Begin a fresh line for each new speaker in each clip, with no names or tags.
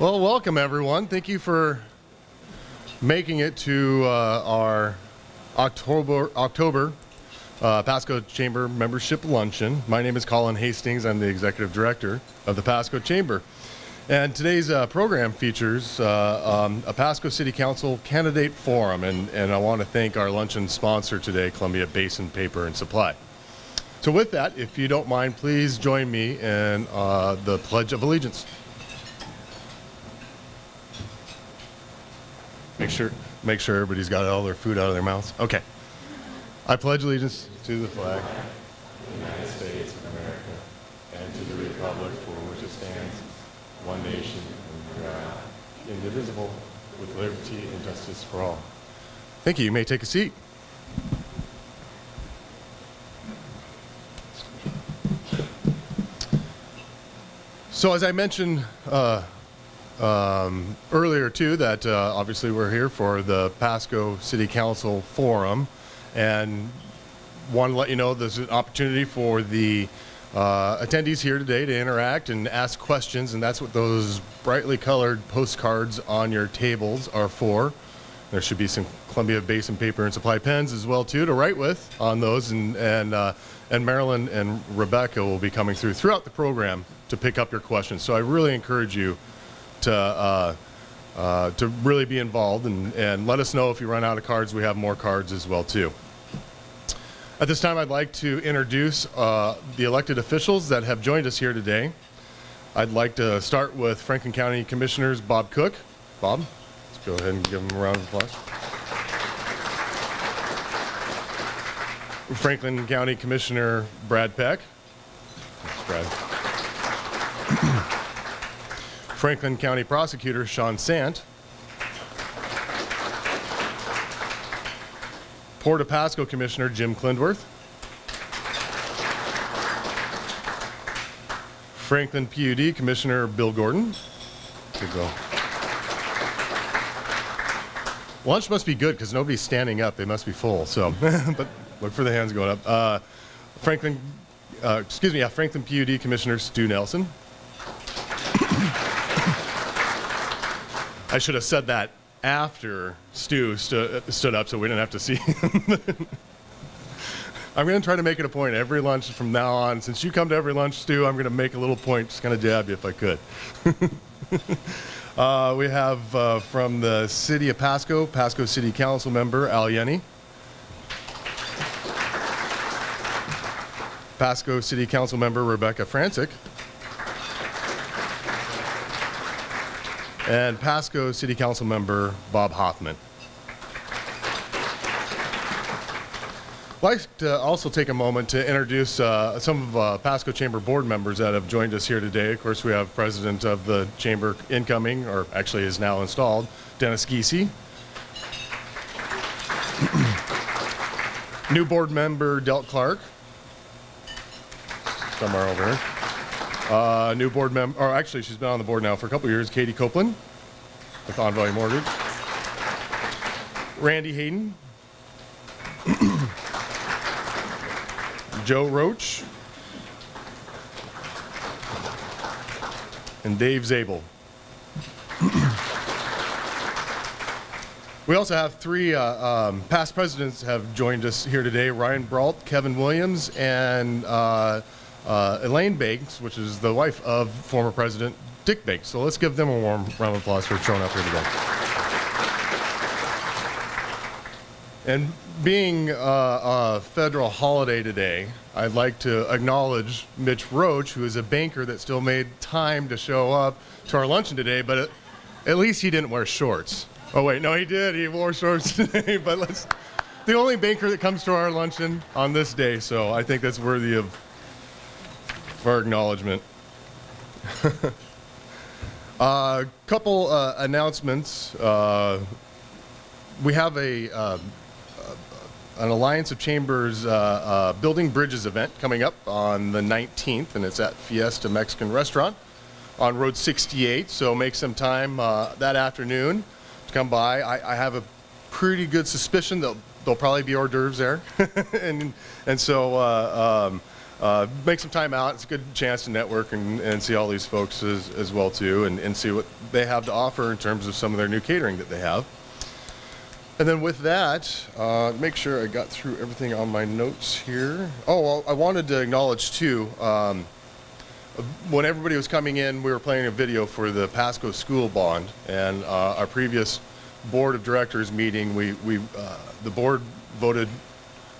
Well, welcome everyone. Thank you for making it to our October Pasco Chamber Membership Luncheon. My name is Colin Hastings. I'm the Executive Director of the Pasco Chamber. And today's program features a Pasco City Council Candidate Forum, and I want to thank our luncheon sponsor today, Columbia Basin Paper and Supply. So with that, if you don't mind, please join me in the Pledge of Allegiance. Make sure everybody's got all their food out of their mouths. Okay. I pledge allegiance to the flag of the United States of America and to the republic for which it stands, one nation under God, indivisible, with liberty and justice for all. Thank you. You may take a seat. So as I mentioned earlier too, that obviously we're here for the Pasco City Council Forum, and want to let you know there's an opportunity for the attendees here today to interact and ask questions, and that's what those brightly colored postcards on your tables are for. There should be some Columbia Basin Paper and Supply pens as well too to write with on those, and Marilyn and Rebecca will be coming throughout the program to pick up your questions. So I really encourage you to really be involved and let us know if you run out of cards. We have more cards as well too. At this time, I'd like to introduce the elected officials that have joined us here today. I'd like to start with Franklin County Commissioners Bob Cook. Bob, let's go ahead and give him a round of applause. Franklin County Commissioner Brad Peck. Thanks, Brad. Franklin County Prosecutor Sean Sant. Port of Pasco Commissioner Jim Clindworth. Franklin PUD Commissioner Bill Gordon. Good Bill. Lunch must be good because nobody's standing up. They must be full. So, but look for the hands going up. Franklin PUD Commissioner Stu Nelson. I should have said that after Stu stood up so we didn't have to see him. I'm going to try to make it a point every lunch from now on. Since you come to every lunch, Stu, I'm going to make a little point, just kind of jab you if I could. We have from the City of Pasco, Pasco City Council member Al Yenny. Pasco City Council member Rebecca Francic. And Pasco City Council member Bob Hoffman. I'd like to also take a moment to introduce some of Pasco Chamber board members that have joined us here today. Of course, we have President of the Chamber incoming, or actually is now installed, Dennis Giese. New board member Delt Clark. Somewhere over here. New board member, or actually she's been on the board now for a couple of years, Katie Copeland with On Valley Mortgage. Randy Hayden. Joe Roach. And Dave Zabel. We also have three past presidents have joined us here today: Ryan Brault, Kevin Williams, and Elaine Banks, which is the wife of former President Dick Banks. So let's give them a warm round of applause for showing up here today. And being a federal holiday today, I'd like to acknowledge Mitch Roach, who is a banker that still made time to show up to our luncheon today, but at least he didn't wear shorts. Oh wait, no he did, he wore shorts today, but the only banker that comes to our luncheon on this day, so I think that's worthy of our acknowledgement. A couple announcements. We have an Alliance of Chambers Building Bridges event coming up on the 19th, and it's at Fiesta Mexican Restaurant on Road 68. So make some time that afternoon to come by. I have a pretty good suspicion there'll probably be hors d'oeuvres there, and so make some time out. It's a good chance to network and see all these folks as well too, and see what they have to offer in terms of some of their new catering that they have. And then with that, make sure I got through everything on my notes here. Oh, well, I wanted to acknowledge too, when everybody was coming in, we were playing a video for the Pasco School Bond, and our previous board of directors meeting, the board voted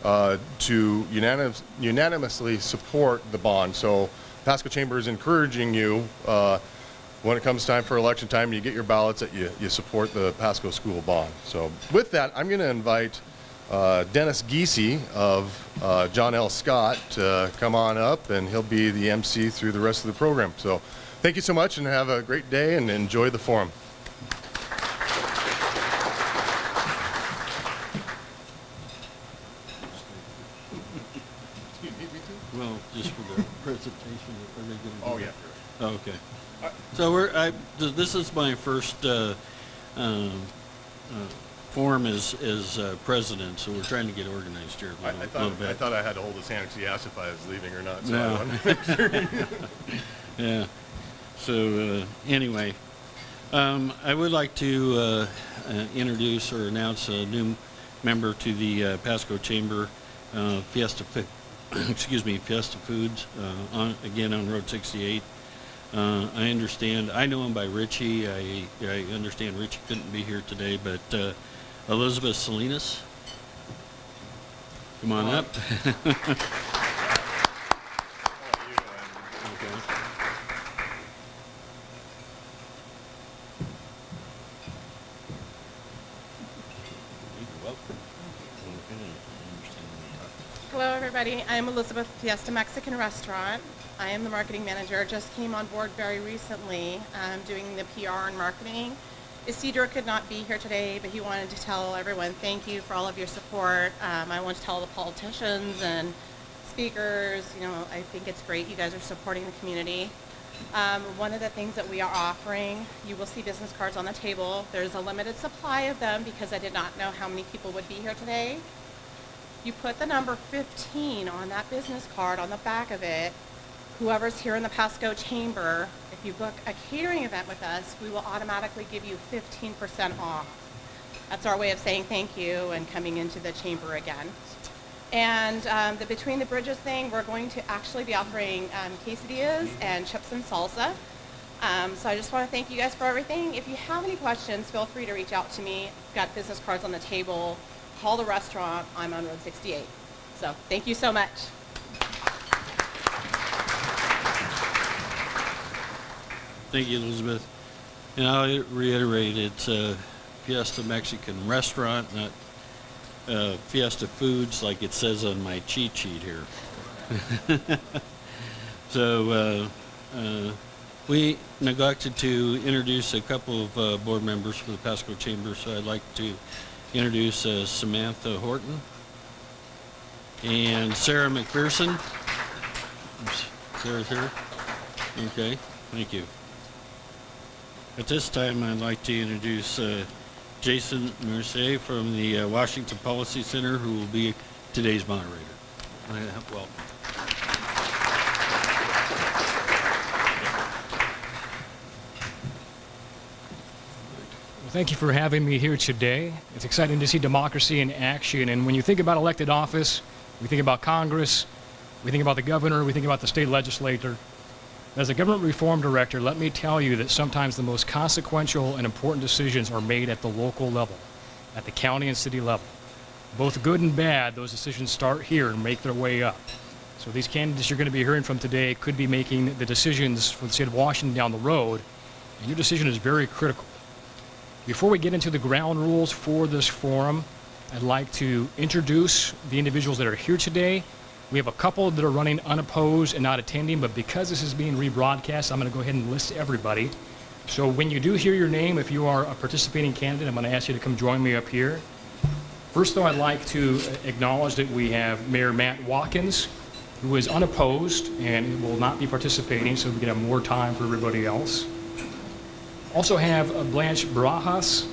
to unanimously support the bond. So Pasco Chamber is encouraging you, when it comes time for election time and you get your ballots, that you support the Pasco School Bond. So with that, I'm going to invite Dennis Giese of John L. Scott to come on up, and he'll be the MC through the rest of the program. So thank you so much, and have a great day and enjoy the forum.
Well, just for the presentation, are they going to do
Oh, yeah.
Oh, okay. So this is my first forum as president, so we're trying to get organized here a little bit.
I thought I had to hold his hand because he asked if I was leaving or not. So
No.
I wanted to make sure.
Yeah. So anyway, I would like to introduce or announce a new member to the Pasco Chamber, Fiesta Foods, again on Road 68. I know him by Richie. I understand Richie couldn't be here today, but Elizabeth Salinas, come on up.
Hello, everybody. I'm Elizabeth, Fiesta Mexican Restaurant. I am the marketing manager. Just came on board very recently, doing the PR and marketing. Isidro could not be here today, but he wanted to tell everyone thank you for all of your support. I want to tell the politicians and speakers, I think it's great you guys are supporting the community. One of the things that we are offering, you will see business cards on the table. There's a limited supply of them because I did not know how many people would be here today. You put the number 15 on that business card on the back of it. Whoever's here in the Pasco Chamber, if you book a catering event with us, we will automatically give you 15% off. That's our way of saying thank you and coming into the chamber again. And the Between the Bridges thing, we're going to actually be offering quesadillas and chips and salsa. So I just want to thank you guys for everything. If you have any questions, feel free to reach out to me. I've got business cards on the table. Call the restaurant. I'm on Road 68. So thank you so much.
Thank you, Elizabeth. And I'll reiterate, it's a Fiesta Mexican Restaurant, not Fiesta Foods like it says on my cheat sheet here. So we neglected to introduce a couple of board members for the Pasco Chamber, so I'd like to introduce Samantha Horton and Sarah McPherson. Oops. Sarah's here. Okay, thank you. At this time, I'd like to introduce Jason Mercier from the Washington Policy Center, who will be today's moderator. Welcome.
Well, thank you for having me here today. It's exciting to see democracy in action. And when you think about elected office, we think about Congress, we think about the governor, we think about the state legislator. As a government reform director, let me tell you that sometimes the most consequential and important decisions are made at the local level, at the county and city level. Both good and bad, those decisions start here and make their way up. So these candidates you're going to be hearing from today could be making the decisions for the state of Washington down the road, and your decision is very critical. Before we get into the ground rules for this forum, I'd like to introduce the individuals that are here today. We have a couple that are running unopposed and not attending, but because this is being rebroadcast, I'm going to go ahead and list everybody. So when you do hear your name, if you are a participating candidate, I'm going to ask you to come join me up here. First, though, I'd like to acknowledge that we have Mayor Matt Watkins, who is unopposed and will not be participating, so we can have more time for everybody else. Also have Blanche Barajas,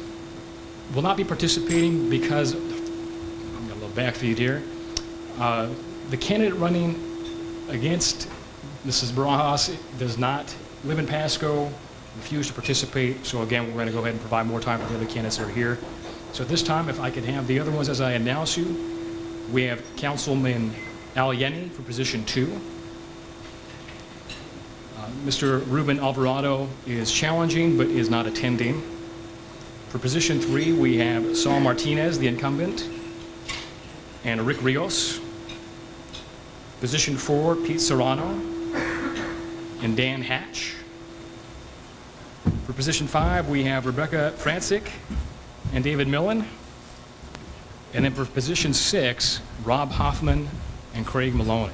will not be participating because, I've got a little back feed here. The candidate running against Mrs. Barajas does not live in Pasco, refused to participate. So again, we're going to go ahead and provide more time for the other candidates that are here. So at this time, if I could have the other ones as I announce you, we have Councilman Al Yenny for position 2. Mr. Ruben Alvarado is challenging but is not attending. For position 3, we have Saul Martinez, the incumbent, and Rick Rios. Position 4, Pete Serrano and Dan Hatch. For position 5, we have Rebecca Francic and David Millen. And then for position 6, Rob Hoffman and Craig Maloney.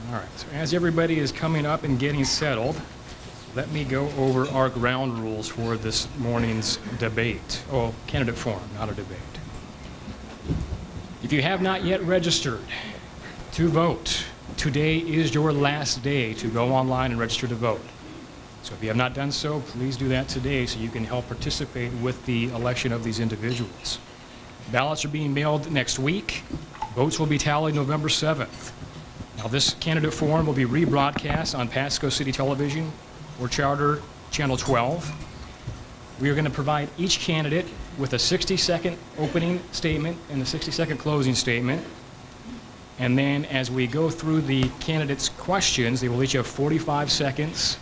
All right, so as everybody is coming up and getting settled, let me go over our ground rules for this morning's debate. Oh, candidate forum, not a debate. If you have not yet registered to vote, today is your last day to go online and register to vote. So if you have not done so, please do that today so you can help participate with the election of these individuals. Ballots are being mailed next week. Votes will be tallied November 7th. Now, this candidate forum will be rebroadcast on Pasco City Television or Charter Channel 12. We are going to provide each candidate with a 60-second opening statement and a 60-second closing statement. And then as we go through the candidates' questions, they will each have 45 seconds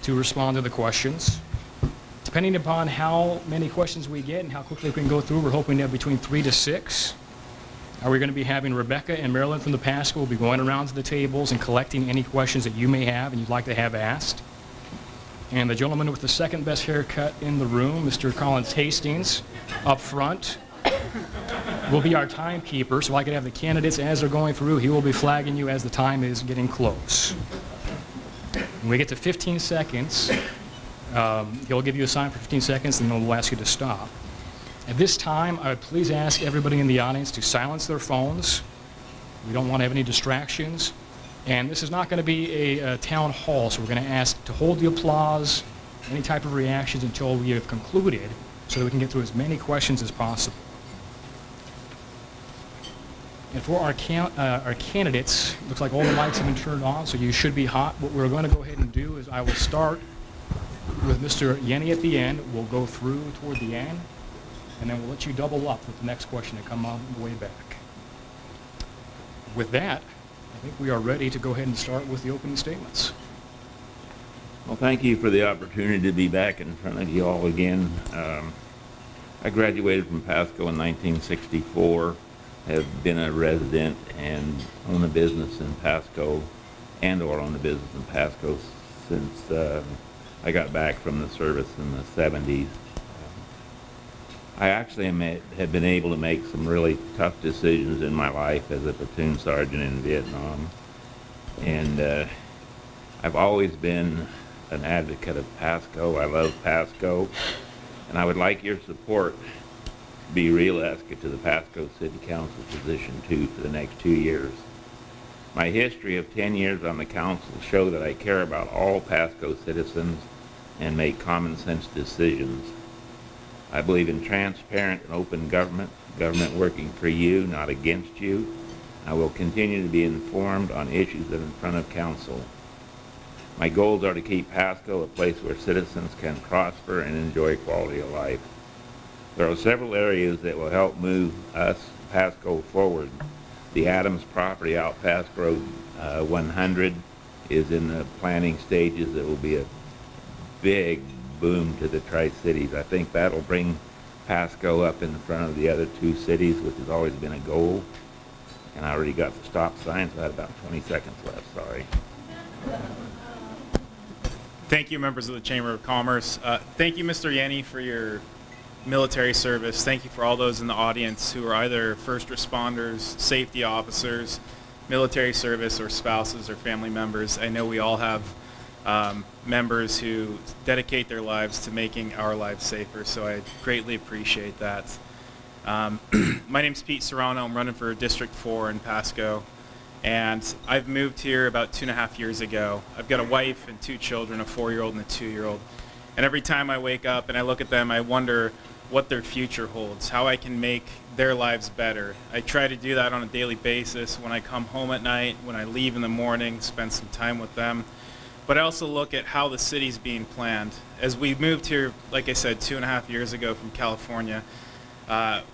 to respond to the questions. Depending upon how many questions we get and how quickly we can go through, we're hoping to have between 3 to 6. We're going to be having Rebecca and Marilyn from the Pasco will be going around to the tables and collecting any questions that you may have and you'd like to have asked. And the gentleman with the second best haircut in the room, Mr. Collins Hastings, up front, will be our timekeeper, so I can have the candidates as they're going through. He will be flagging you as the time is getting close. When we get to 15 seconds, he'll give you a sign for 15 seconds, and then we'll ask you to stop. At this time, I would please ask everybody in the audience to silence their phones. We don't want to have any distractions. And this is not going to be a town hall, so we're going to ask to hold the applause, any type of reactions until we have concluded so that we can get through as many questions as possible. And for our candidates, looks like all the lights have been turned on, so you should be hot. What we're going to go ahead and do is I will start with Mr. Yenny at the end. We'll go through toward the end, and then we'll let you double up with the next question and come on the way back. With that, I think we are ready to go ahead and start with the opening statements.
Well, thank you for the opportunity to be back in front of you all again. I graduated from Pasco in 1964, have been a resident and own a business in Pasco and/or own a business in Pasco since I got back from the service in the 70s. I actually have been able to make some really tough decisions in my life as a platoon sergeant in Vietnam. And I've always been an advocate of Pasco. I love Pasco. And I would like your support to be reelected to the Pasco City Council position 2 for the next 2 years. My history of 10 years on the council show that I care about all Pasco citizens and make common sense decisions. I believe in transparent and open government working for you, not against you. I will continue to be informed on issues that are in front of council. My goals are to keep Pasco a place where citizens can prosper and enjoy quality of life. There are several areas that will help move us, Pasco, forward. The Adams property out Pasco Road 100 is in the planning stages. It will be a big boom to the Tri-Cities. I think that'll bring Pasco up in front of the other 2 cities, which has always been a goal. And I already got the stop sign, so I had about 20 seconds left, sorry.
Thank you, members of the Chamber of Commerce. Thank you, Mr. Yenny, for your military service. Thank you for all those in the audience who are either first responders, safety officers, military service, or spouses or family members. I know we all have members who dedicate their lives to making our lives safer, so I greatly appreciate that. My name's Pete Serrano. I'm running for District 4 in Pasco, and I've moved here about 2.5 years ago. I've got a wife and 2 children, a 4-year-old and a 2-year-old, and every time I wake up and I look at them, I wonder what their future holds, how I can make their lives better. I try to do that on a daily basis when I come home at night, when I leave in the morning, spend some time with them. But I also look at how the city's being planned. As we moved here, like I said, 2.5 years ago from California,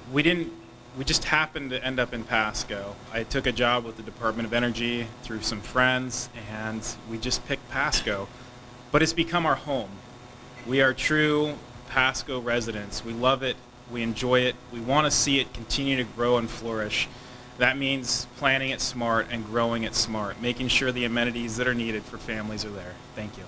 we just happened to end up in Pasco. I took a job with the Department of Energy through some friends, and we just picked Pasco. But it's become our home. We are true Pasco residents. We love it. We enjoy it. We want to see it continue to grow and flourish. That means planning it smart and growing it smart, making sure the amenities that are needed for families are there. Thank you.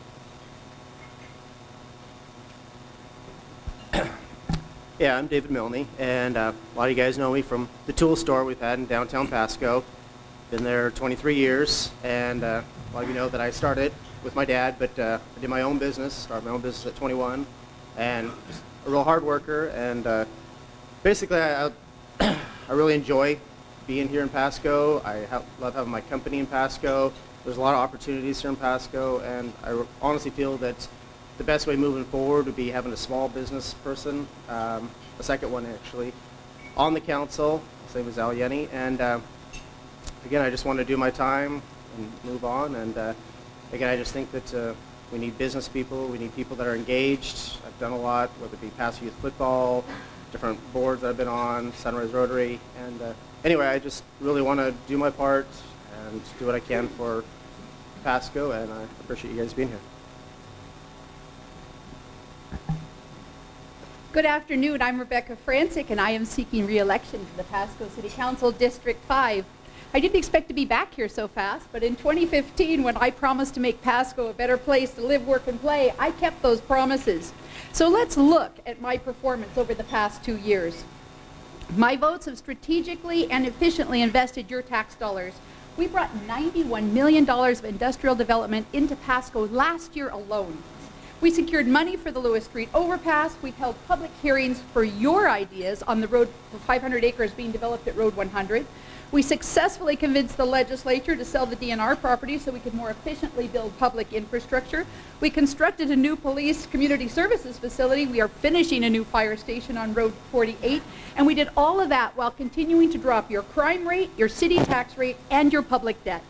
Yeah, I'm David Milne, and a lot of you guys know me from the tool store we've had in downtown Pasco. Been there 23 years, and a lot of you know that I started with my dad, but I did my own business, started my own business at 21, and just a real hard worker, and basically I really enjoy being here in Pasco. I love having my company in Pasco. There's a lot of opportunities here in Pasco, and I honestly feel that the best way moving forward would be having a small business person, a second one actually, on the council, same as Al Yenny. And again, I just want to do my time and move on. And again, I just think that we need business people. We need people that are engaged. I've done a lot, whether it be Pasco Youth Football, different boards that I've been on, Sunrise Rotary. And anyway, I just really want to do my part and do what I can for Pasco. And I appreciate you guys being here.
Good afternoon. I'm Rebecca Francic, and I am seeking re-election to the Pasco City Council District 5. I didn't expect to be back here so fast, but in 2015, when I promised to make Pasco a better place to live, work, and play, I kept those promises. So let's look at my performance over the past 2 years. My votes have strategically and efficiently invested your tax dollars. We brought $91 million of industrial development into Pasco last year alone. We secured money for the Lewis Street overpass. We've held public hearings for your ideas on the road for 500 acres being developed at Road 100. We successfully convinced the legislature to sell the DNR property so we could more efficiently build public infrastructure. We constructed a new police community services facility. We are finishing a new fire station on Road 48. And we did all of that while continuing to drop your crime rate, your city tax rate, and your public debt.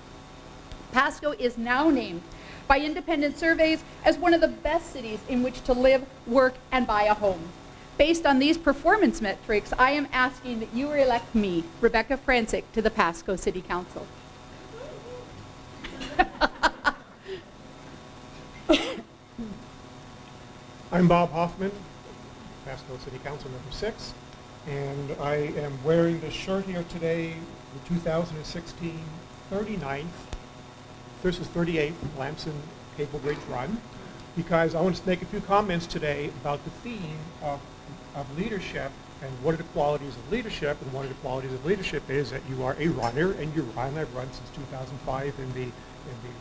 Pasco is now named by independent surveys as one of the best cities in which to live, work, and buy a home. Based on these performance metrics, I am asking that you elect me, Rebecca Francic, to the Pasco City Council.
I'm Bob Hoffman, Pasco City Council member 6, and I am wearing this shirt here today, the 2016 39th versus 38th Lamson Cable Bridge Run, because I want to make a few comments today about the theme of leadership and what are the qualities of leadership. And one of the qualities of leadership is that you are a runner, and you run. I've run since 2005 in the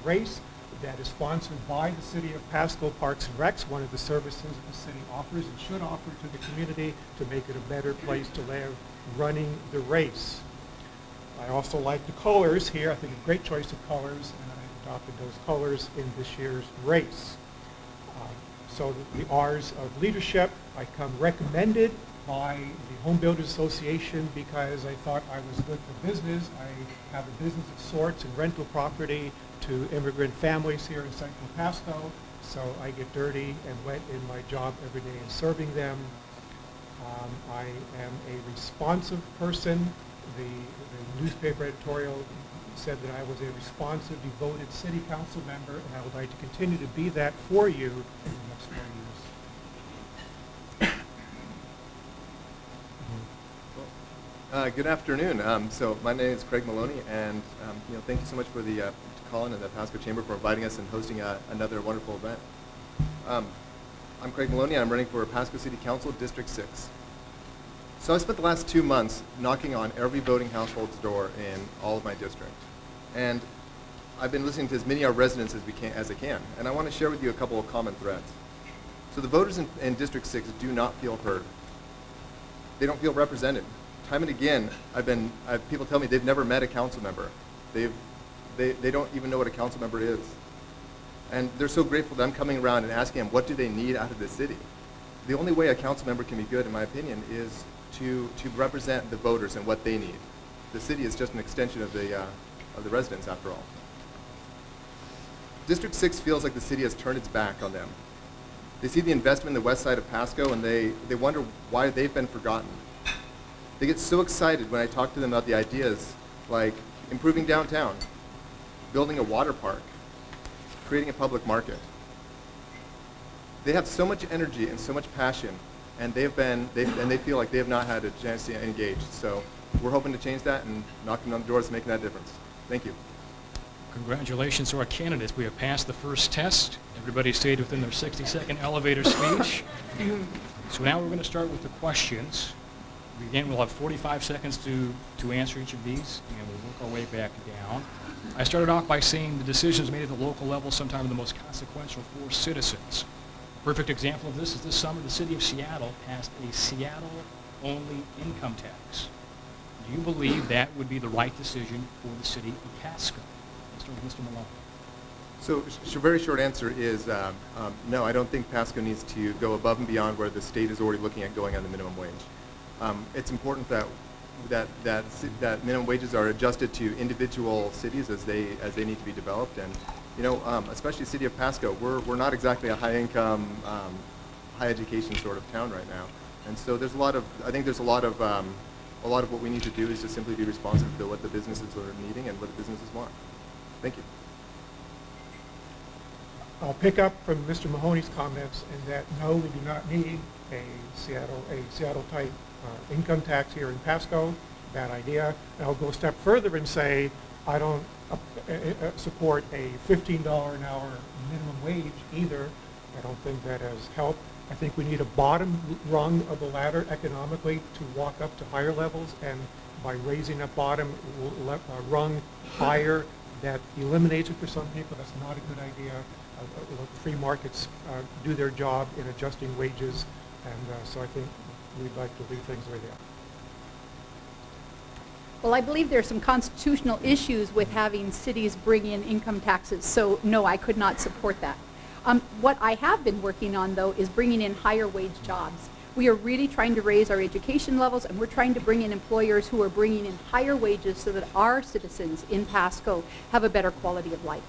race that is sponsored by the City of Pasco Parks and Recs, one of the services that the city offers and should offer to the community to make it a better place to live, running the race. I also like the colors here. I think a great choice of colors, and I adopted those colors in this year's race. So the R's of leadership, I come recommended by the Home Builders Association because I thought I was good for business. I have a business of sorts and rental property to immigrant families here in Central Pasco. So I get dirty and wet in my job every day in serving them. I am a responsive person. The newspaper editorial said that I was a responsive, devoted city council member, and I would like to continue to be that for you in the next 4 years.
Good afternoon. So my name is Craig Maloney, and thank you so much for the Colin and the Pasco Chamber for inviting us and hosting another wonderful event. I'm Craig Maloney. I'm running for Pasco City Council, District 6. So I spent the last 2 months knocking on every voting household's door in all of my district. And I've been listening to as many of our residents as I can. And I want to share with you a couple of common threads. So the voters in District 6 do not feel heard. They don't feel represented. Time and again, people tell me they've never met a council member. They don't even know what a council member is. And they're so grateful that I'm coming around and asking them, what do they need out of the city? the only way a council member can be good, in my opinion, is to represent the voters and what they need. The city is just an extension of the residents, after all. District 6 feels like the city has turned its back on them. They see the investment in the west side of Pasco, and they wonder why they've been forgotten. They get so excited when I talk to them about the ideas like improving downtown, building a water park, creating a public market. They have so much energy and so much passion, and they feel like they have not had a chance to engage. So we're hoping to change that and knocking on the doors, making that difference. Thank you.
Congratulations to our candidates. We have passed the first test. Everybody stayed within their 60-second elevator speech. So now we're going to start with the questions. Again, we'll have 45 seconds to answer each of these, and we'll work our way back down. I started off by saying the decisions made at the local level sometimes are the most consequential for citizens. A perfect example of this is this summer the city of Seattle passed a Seattle-only income tax. Do you believe that would be the right decision for the city of Pasco? Let's start with Mr. Malone.
So, very short answer is no. I don't think Pasco needs to go above and beyond where the state is already looking at going on the minimum wage. It's important that minimum wages are adjusted to individual cities as they need to be developed, and especially the city of Pasco, we're not exactly a high income, high education sort of town right now, and so there's a lot of what we need to do is just simply be responsive to what the businesses are needing and what the businesses want. Thank you.
I'll pick up from Mr. Mahoney's comments in that no, we do not need a Seattle type income tax here in Pasco. Bad idea. And I'll go a step further and say I don't support a $15 an hour minimum wage either. I don't think that has helped. I think we need a bottom rung of the ladder economically to walk up to higher levels, and by raising a bottom rung higher, that eliminates it for some people. That's not a good idea. Free markets do their job in adjusting wages, and so I think we'd like to leave things the way they are.
Well, I believe there are some constitutional issues with having cities bring in income taxes, so no, I could not support that. What I have been working on, though, is bringing in higher wage jobs. We are really trying to raise our education levels, and we're trying to bring in employers who are bringing in higher wages so that our citizens in Pasco have a better quality of life.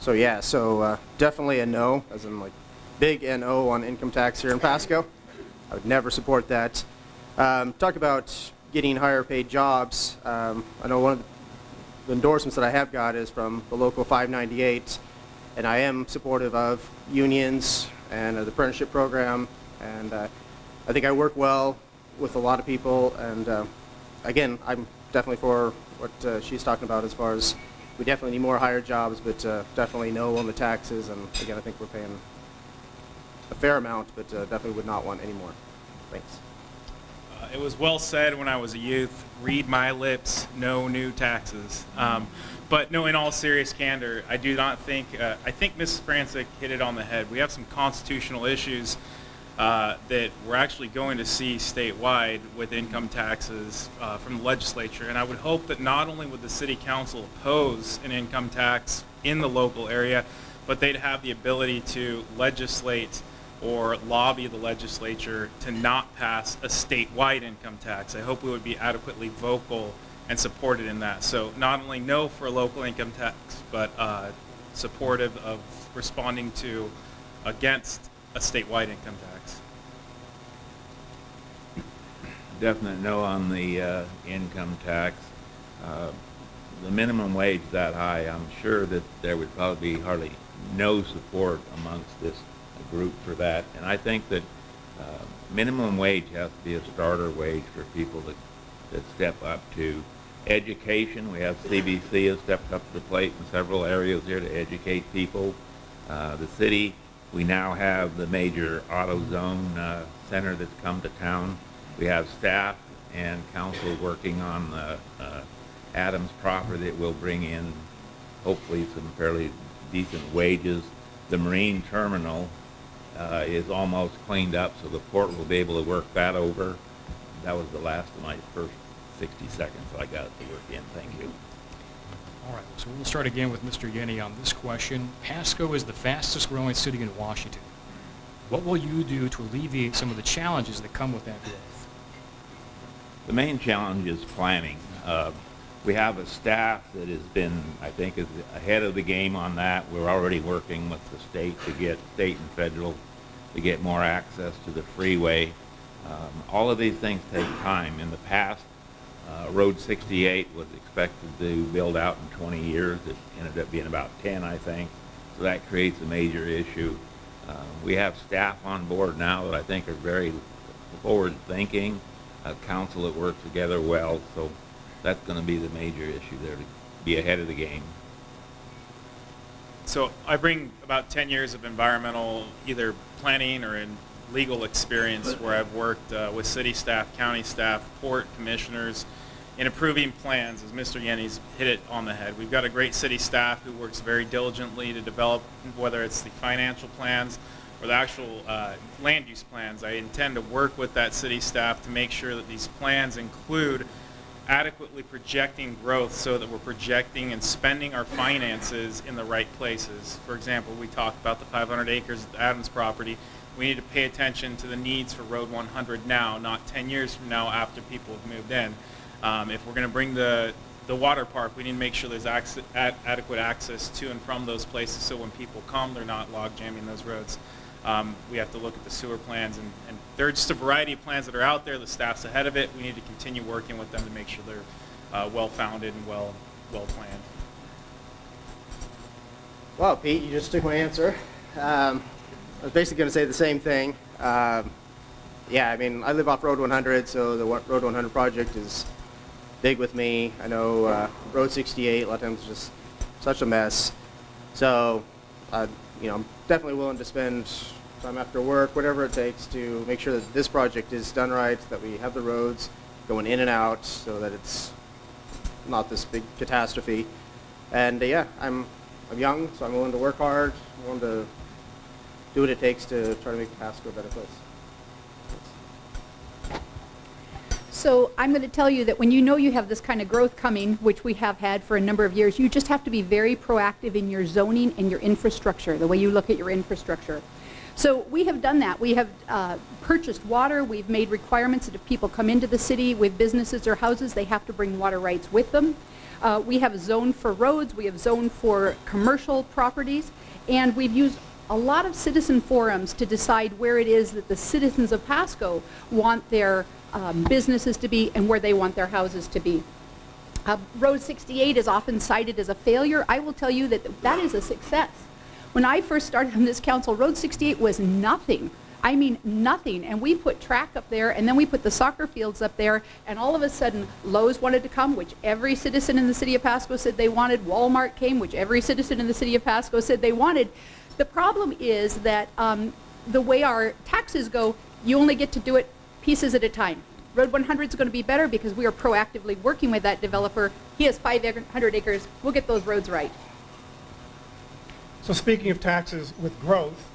So yeah, definitely a no, as in like big NO on income tax here in Pasco. I would never support that. Talk about getting higher paid jobs. I know one of the endorsements that I have got is from the local 598, and I am supportive of unions and the apprenticeship program, and I think I work well with a lot of people, and again, I'm definitely for what she's talking about as far as we definitely need more higher jobs, but definitely no on the taxes, and again, I think we're paying a fair amount, but definitely would not want any more. Thanks.
It was well said when I was a youth, read my lips, no new taxes. But no, in all serious candor, I do not think, I think Ms. Francic hit it on the head. We have some constitutional issues that we're actually going to see statewide with income taxes from the legislature. And I would hope that not only would the city council oppose an income tax in the local area, but they'd have the ability to legislate or lobby the legislature to not pass a statewide income tax. I hope we would be adequately vocal and supported in that. So not only no for a local income tax, but supportive of responding to against a statewide income tax.
Definite no on the income tax. The minimum wage that high, I'm sure that there would probably be hardly no support amongst this group for that. And I think that minimum wage has to be a starter wage for people that step up to education. We have CBC has stepped up to the plate in several areas here to educate people. The city, we now have the major AutoZone center that's come to town. We have staff and council working on the Adams proper that will bring in hopefully some fairly decent wages. The marine terminal is almost cleaned up, so the port will be able to work that over. That was the last of my first 60 seconds I got to work in. Thank you.
All right, so we'll start again with Mr. Yenny on this question. Pasco is the fastest growing city in Washington. What will you do to alleviate some of the challenges that come with that growth?
The main challenge is planning. We have a staff that has been, I think, is ahead of the game on that. We're already working with the state and federal, to get more access to the freeway. All of these things take time. In the past, Road 68 was expected to build out in 20 years. It ended up being about 10, I think. So that creates a major issue. We have staff on board now that I think are very forward-thinking, a council that works together well. So that's going to be the major issue there, to be ahead of the game.
So I bring about 10 years of environmental either planning or in legal experience where I've worked with city staff, county staff, port commissioners in approving plans, as Mr. Yenny's hit it on the head. We've got a great city staff who works very diligently to develop, whether it's the financial plans or the actual land use plans. I intend to work with that city staff to make sure that these plans include adequately projecting growth so that we're projecting and spending our finances in the right places. For example, we talked about the 500 acres at the Adams property. We need to pay attention to the needs for Road 100 now, not 10 years from now after people have moved in. If we're going to bring the water park, we need to make sure there's adequate access to and from those places so when people come, they're not log jamming those roads. We have to look at the sewer plans, and there are just a variety of plans that are out there. The staff's ahead of it. We need to continue working with them to make sure they're well-founded and well-planned.
Well, Pete, you just took my answer. I was basically going to say the same thing. Yeah, I mean, I live off Road 100, so the Road 100 project is big with me. I know Road 68, a lot of times, is just such a mess. So, you know, I'm definitely willing to spend time after work, whatever it takes, to make sure that this project is done right, that we have the roads going in and out, so that it's not this big catastrophe. And yeah, I'm young, so I'm willing to work hard. I'm willing to do what it takes to try to make Pasco a better place.
So I'm going to tell you that when you know you have this kind of growth coming, which we have had for a number of years, you just have to be very proactive in your zoning and your infrastructure, the way you look at your infrastructure. So we have done that. We have purchased water. We've made requirements that if people come into the city with businesses or houses, they have to bring water rights with them. We have a zone for roads. We have zone for commercial properties. And we've used a lot of citizen forums to decide where it is that the citizens of Pasco want their businesses to be and where they want their houses to be. Road 68 is often cited as a failure. I will tell you that that is a success. When I first started on this council, Road 68 was nothing. I mean nothing. And we put track up there, and then we put the soccer fields up there, and all of a sudden Lowe's wanted to come, which every citizen in the city of Pasco said they wanted. Walmart came, which every citizen in the city of Pasco said they wanted. The problem is that the way our taxes go, you only get to do it pieces at a time. Road 100 is going to be better because we are proactively working with that developer. He has 500 acres. We'll get those roads right.
So speaking of taxes with growth,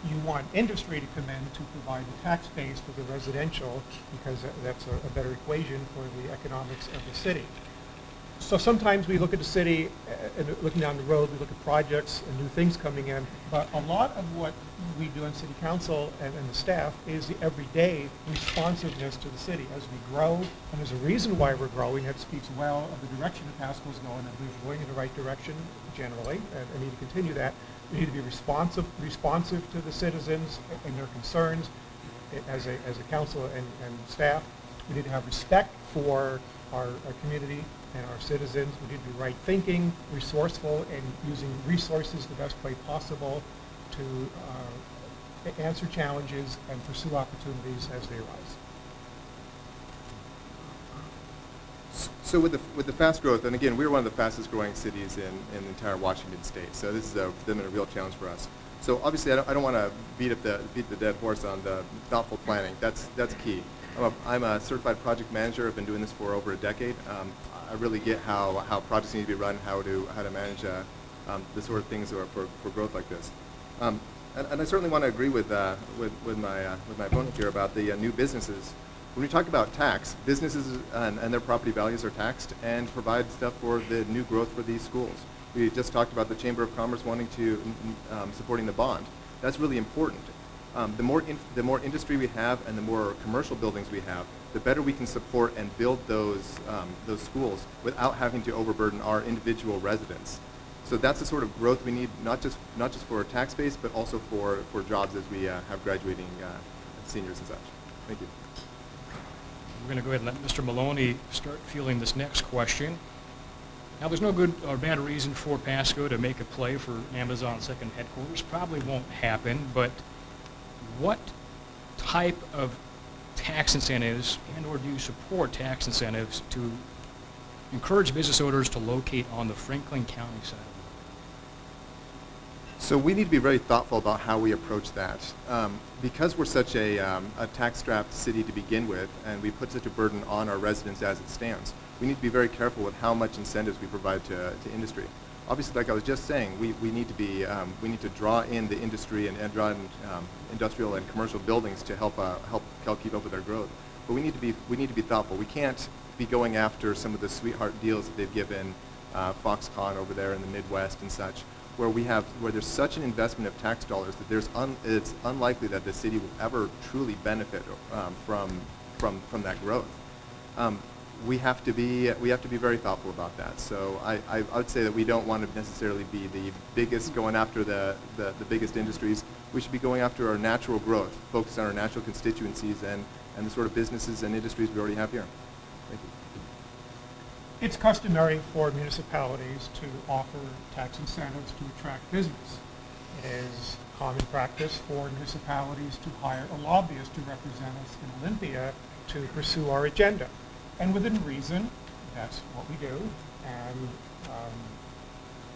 you want industry to come in to provide the tax base for the residential, because that's a better equation for the economics of the city. So sometimes we look at the city, and looking down the road, we look at projects and new things coming in, but a lot of what we do in city council and the staff is the everyday responsiveness to the city as we grow, and there's a reason why we're growing that speaks well of the direction that Pasco's going, and we're going in the right direction generally, and need to continue that. We need to be responsive to the citizens and their concerns as a council and staff. We need to have respect for our community and our citizens. We need to be right thinking, resourceful, and using resources the best way possible to answer challenges and pursue opportunities as they arise.
So with the fast growth, and again, we're one of the fastest growing cities in the entire Washington state, so this has been a real challenge for us. So obviously, I don't want to beat the dead horse on the thoughtful planning. That's key. I'm a certified project manager. I've been doing this for over a decade. I really get how projects need to be run, how to manage the sort of things that are for growth like this. And I certainly want to agree with my opponent here about the new businesses. When we talk about tax, businesses and their property values are taxed and provide stuff for the new growth for these schools. We just talked about the Chamber of Commerce wanting to supporting the bond. That's really important. The more industry we have and the more commercial buildings we have, the better we can support and build those schools without having to overburden our individual residents. So that's the sort of growth we need, not just for tax base, but also for jobs as we have graduating seniors and such. Thank you.
We're going to go ahead and let Mr. Maloney start fielding this next question. Now, there's no good or bad reason for Pasco to make a play for Amazon second headquarters. Probably won't happen, but what type of tax incentives and/or do you support tax incentives to encourage business owners to locate on the Franklin County side?
So we need to be very thoughtful about how we approach that. Because we're such a tax-strapped city to begin with, and we put such a burden on our residents as it stands, we need to be very careful with how much incentives we provide to industry. Obviously, like I was just saying, we need to draw in the industry and draw in industrial and commercial buildings to help keep up with our growth. But we need to be thoughtful. We can't be going after some of the sweetheart deals that they've given Foxconn over there in the Midwest and such, where there's such an investment of tax dollars that it's unlikely that the city will ever truly benefit from that growth. We have to be very thoughtful about that. So I would say that we don't want to necessarily be the biggest going after the biggest industries. We should be going after our natural growth, focus on our natural constituencies and the sort of businesses and industries we already have here. Thank you.
It's customary for municipalities to offer tax incentives to attract business. It is common practice for municipalities to hire a lobbyist to represent us in Olympia to pursue our agenda. And within reason, that's what we do. And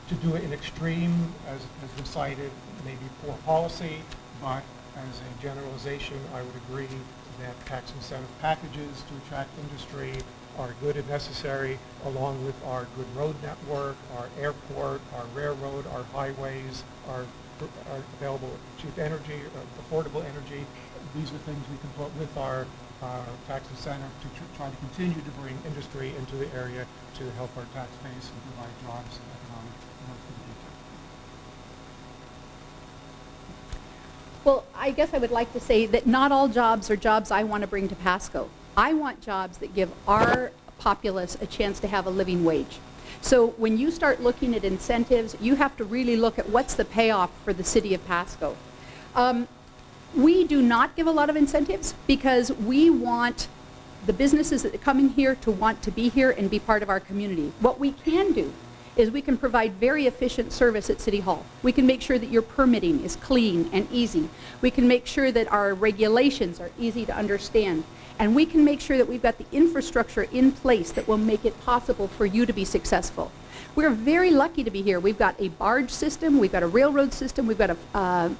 to do it in extreme, as was cited, maybe poor policy, but as a generalization, I would agree that tax incentive packages to attract industry are good and necessary, along with our good road network, our airport, our railroad, our highways, our available cheap energy, affordable energy. These are things we can put with our tax incentive to try to continue to bring industry into the area to help our tax base and provide jobs and economic growth for the future.
Well, I guess I would like to say that not all jobs are jobs I want to bring to Pasco. I want jobs that give our populace a chance to have a living wage. So when you start looking at incentives, you have to really look at what's the payoff for the city of Pasco. We do not give a lot of incentives because we want the businesses that come in here to want to be here and be part of our community. What we can do is we can provide very efficient service at City Hall. We can make sure that your permitting is clean and easy. We can make sure that our regulations are easy to understand. And we can make sure that we've got the infrastructure in place that will make it possible for you to be successful. We're very lucky to be here. We've got a barge system, we've got a railroad system, we've got a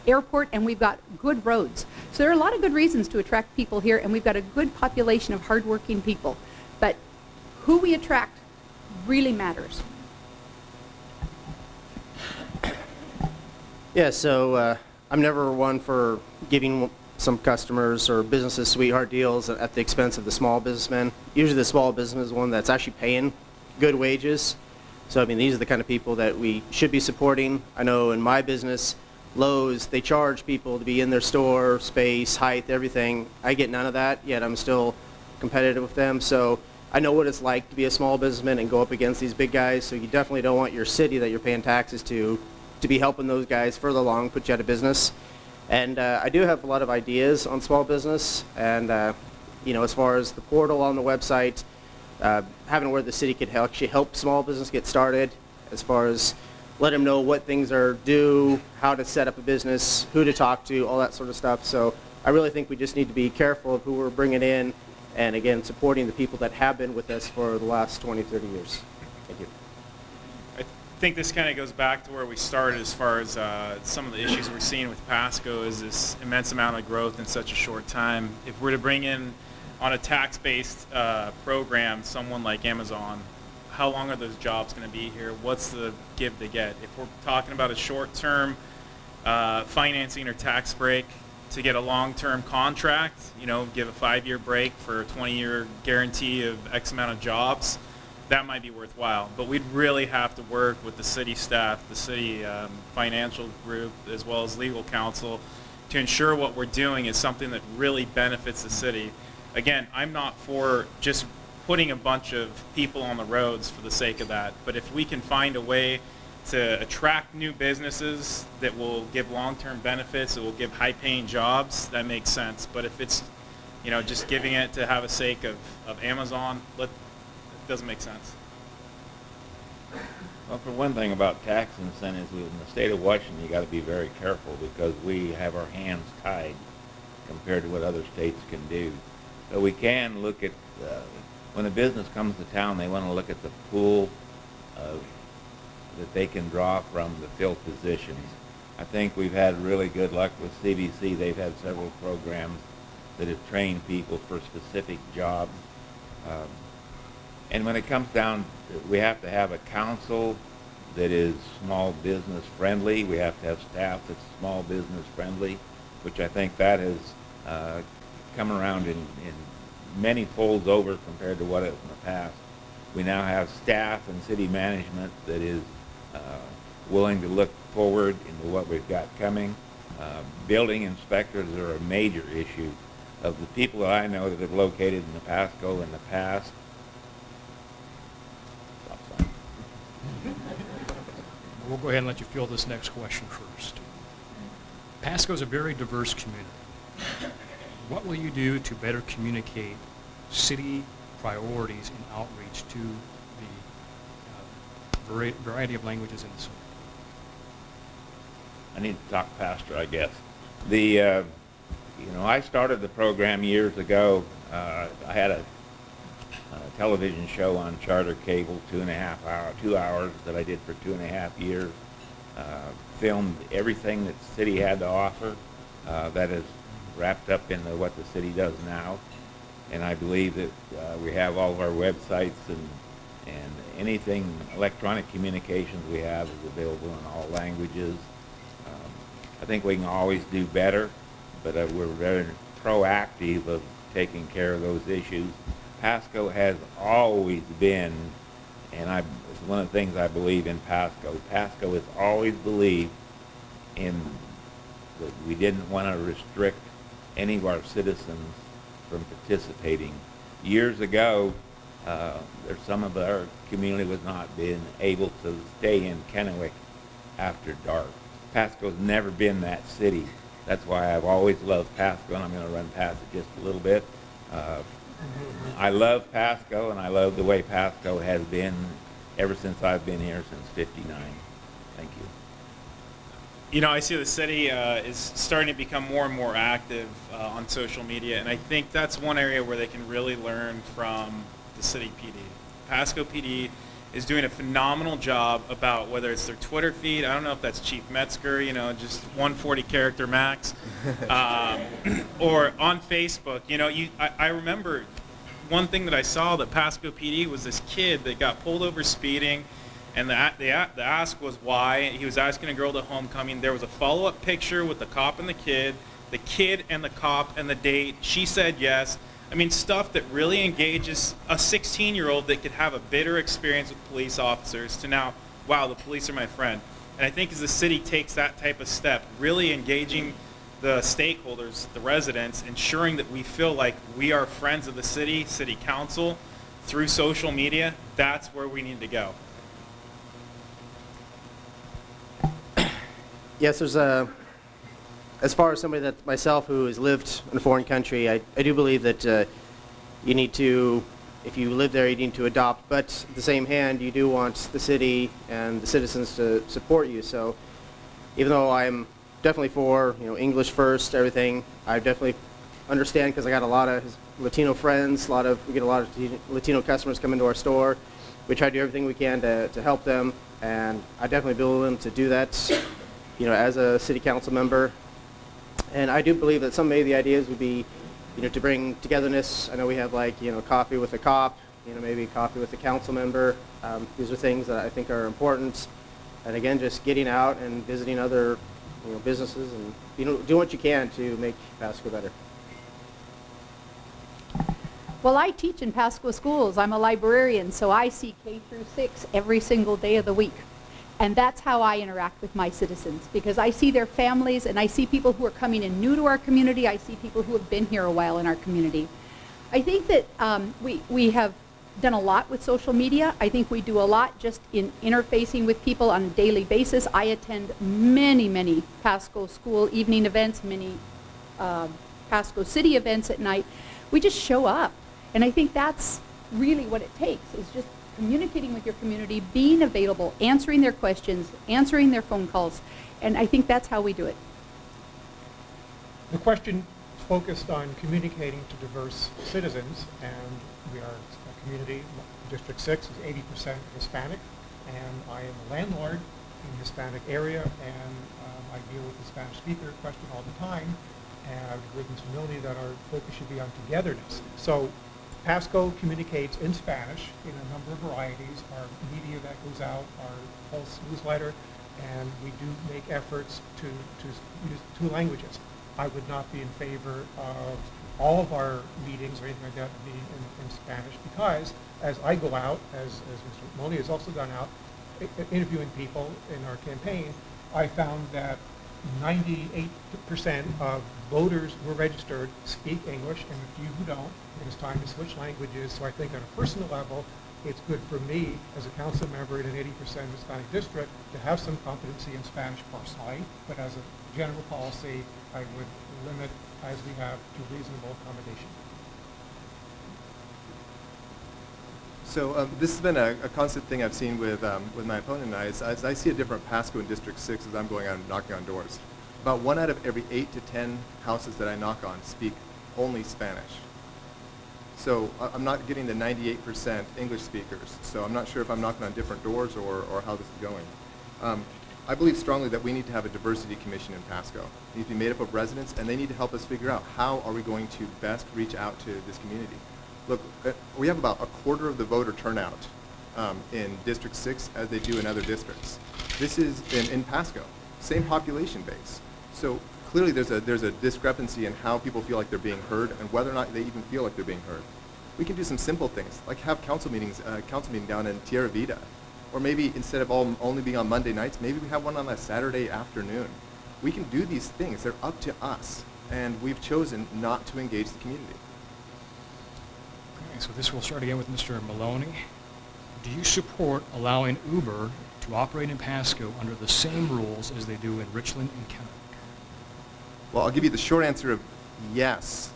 airport, and we've got good roads. So there are a lot of good reasons to attract people here, and we've got a good population of hardworking people. But who we attract really matters.
Yeah, so I'm never one for giving some customers or businesses sweetheart deals at the expense of the small businessman. Usually the small business is one that's actually paying good wages. So I mean, these are the kind of people that we should be supporting. I know in my business, Lowe's, they charge people to be in their store, space, height, everything. I get none of that, yet I'm still competitive with them. So I know what it's like to be a small businessman and go up against these big guys. So you definitely don't want your city that you're paying taxes to be helping those guys further along, put you out of business. And I do have a lot of ideas on small business. And, you know, as far as the portal on the website, having where the city could actually help small business get started, as far as let them know what things are due, how to set up a business, who to talk to, all that sort of stuff. So I really think we just need to be careful of who we're bringing in, and again, supporting the people that have been with us for the last 20, 30 years. Thank you.
I think this kind of goes back to where we started as far as some of the issues we're seeing with Pasco is this immense amount of growth in such a short time. If we're to bring in on a tax-based program someone like Amazon, how long are those jobs going to be here? What's the give they get? If we're talking about a short-term financing or tax break to get a long-term contract, you know, give a 5-year break for a 20-year guarantee of X amount of jobs, that might be worthwhile. But we'd really have to work with the city staff, the city financial group, as well as legal counsel to ensure what we're doing is something that really benefits the city. Again, I'm not for just putting a bunch of people on the roads for the sake of that, but if we can find a way to attract new businesses that will give long-term benefits, that will give high-paying jobs, that makes sense. But if it's, just giving it to have a sake of Amazon, it doesn't make sense.
Well, for one thing about tax incentives, in the state of Washington, you got to be very careful because we have our hands tied compared to what other states can do. So we can look at, when a business comes to town, they want to look at the pool that they can draw from the fill positions. I think we've had really good luck with CBC. They've had several programs that have trained people for specific jobs. And when it comes down, we have to have a council that is small business friendly. We have to have staff that's small business friendly, which I think that has come around in many folds over compared to what it was in the past. We now have staff and city management that is willing to look forward into what we've got coming. Building inspectors are a major issue. Of the people that I know that have located in the Pasco in the past,
We'll go ahead and let you fill this next question first. Pasco is a very diverse community. What will you do to better communicate city priorities and outreach to the variety of languages in the city?
I need to talk faster, I guess. I started the program years ago. I had a television show on Charter Cable, 2 hours that I did for 2.5 years. Filmed everything that the city had to offer. That is wrapped up into what the city does now. And I believe that we have all of our websites and anything electronic communications we have is available in all languages. I think we can always do better, but we're very proactive of taking care of those issues. Pasco has always been, and it's one of the things I believe in Pasco. Pasco has always believed in that we didn't want to restrict any of our citizens from participating. Years ago, some of our community was not being able to stay in Kennewick after dark. Pasco's never been that city. That's why I've always loved Pasco, and I'm going to run past it just a little bit. I love Pasco, and I love the way Pasco has been ever since I've been here since '59. Thank you.
I see the city is starting to become more and more active on social media, and I think that's one area where they can really learn from the city PD. Pasco PD is doing a phenomenal job about whether it's their Twitter feed. I don't know if that's Chief Metzger, just 140 character max, or on Facebook. I remember one thing that I saw that Pasco PD was this kid that got pulled over speeding, and the ask was why. He was asking a girl to homecoming. There was a follow-up picture with the cop and the kid and the cop and the date. She said yes. I mean, stuff that really engages a 16-year-old that could have a bitter experience with police officers to now, wow, the police are my friend. And I think as the city takes that type of step, really engaging the stakeholders, the residents, ensuring that we feel like we are friends of the city council through social media, that's where we need to go.
Yes, as far as somebody that myself who has lived in a foreign country, I do believe that you need to, if you live there, you need to adopt. But at the same hand, you do want the city and the citizens to support you. So even though I'm definitely for English first, everything, I definitely understand because I got a lot of Latino friends. We get a lot of Latino customers come into our store. We try to do everything we can to help them, and I definitely be willing to do that. As a city council member. And I do believe that some of the ideas would be, to bring togetherness. I know we have coffee with a cop, maybe coffee with a council member. These are things that I think are important. And again, just getting out and visiting other, businesses and, do what you can to make Pasco better.
Well, I teach in Pasco schools. I'm a librarian, so I see K through 6 every single day of the week. And that's how I interact with my citizens, because I see their families and I see people who are coming in new to our community. I see people who have been here a while in our community. I think that we have done a lot with social media. I think we do a lot just in interfacing with people on a daily basis. I attend many Pasco school evening events, many Pasco City events at night. We just show up. And I think that's really what it takes, is just communicating with your community, being available, answering their questions, answering their phone calls. And I think that's how we do it.
The question focused on communicating to diverse citizens, and we are a community, District 6 is 80% Hispanic, and I am a landlord in the Hispanic area, and I deal with the Spanish speaker question all the time, and I would agree with Mr. Milne that our focus should be on togetherness. So Pasco communicates in Spanish in a number of varieties, our media that goes out, our Pulse newsletter, and we do make efforts to use 2 languages. I would not be in favor of all of our meetings or anything like that being in Spanish, because as I go out, as Mr. Milne has also gone out, interviewing people in our campaign, I found that 98% of voters who are registered speak English, and a few who don't. It is time to switch languages. So I think on a personal level, it's good for me as a council member in an 80% Hispanic district to have some competency in Spanish personally, but as a general policy, I would limit, as we have, to reasonable accommodation.
So this has been a constant thing I've seen with my opponent and I. As I see a different Pasco in District 6 as I'm going out and knocking on doors. About 1 out of every 8 to 10 houses that I knock on speak only Spanish. So I'm not getting the 98% English speakers. So I'm not sure if I'm knocking on different doors or how this is going. I believe strongly that we need to have a diversity commission in Pasco. It needs to be made up of residents, and they need to help us figure out how are we going to best reach out to this community. Look, we have about a quarter of the voter turnout in District 6 as they do in other districts. This is in Pasco, same population base. So clearly there's a discrepancy in how people feel like they're being heard and whether or not they even feel like they're being heard. We can do some simple things, like have council meeting down in Tierra Vida. Or maybe instead of only being on Monday nights, maybe we have one on a Saturday afternoon. We can do these things. They're up to us. And we've chosen not to engage the community.
Okay, so this will start again with Mr. Maloney. Do you support allowing Uber to operate in Pasco under the same rules as they do in Richland and Kennewick?
Well, I'll give you the short answer of yes.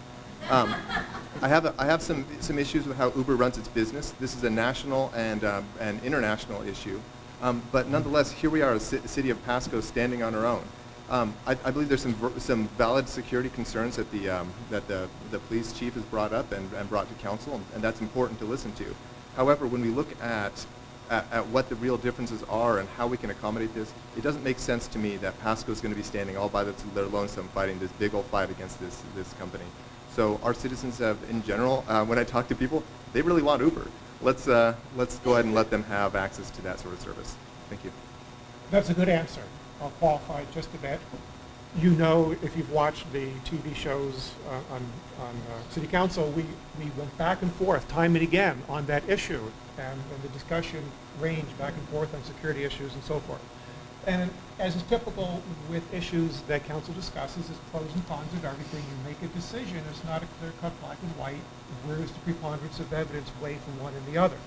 I have some issues with how Uber runs its business. This is a national and an international issue. But nonetheless, here we are, a city of Pasco standing on our own. I believe there's some valid security concerns that the police chief has brought up and brought to council, and that's important to listen to. However, when we look at what the real differences are and how we can accommodate this, it doesn't make sense to me that Pasco is going to be standing all by their lonesome fighting this big old fight against this company. So our citizens have, in general, when I talk to people, they really want Uber. Let's go ahead and let them have access to that sort of service. Thank you.
That's a good answer. I'll qualify just a bit. You know, if you've watched the TV shows on City Council, we went back and forth time and again on that issue, and the discussion ranged back and forth on security issues and so forth. And as is typical with issues that council discusses, there's pros and cons of everything. You make a decision. It's not a clear-cut black and white. Where is the preponderance of evidence weigh from one and the other?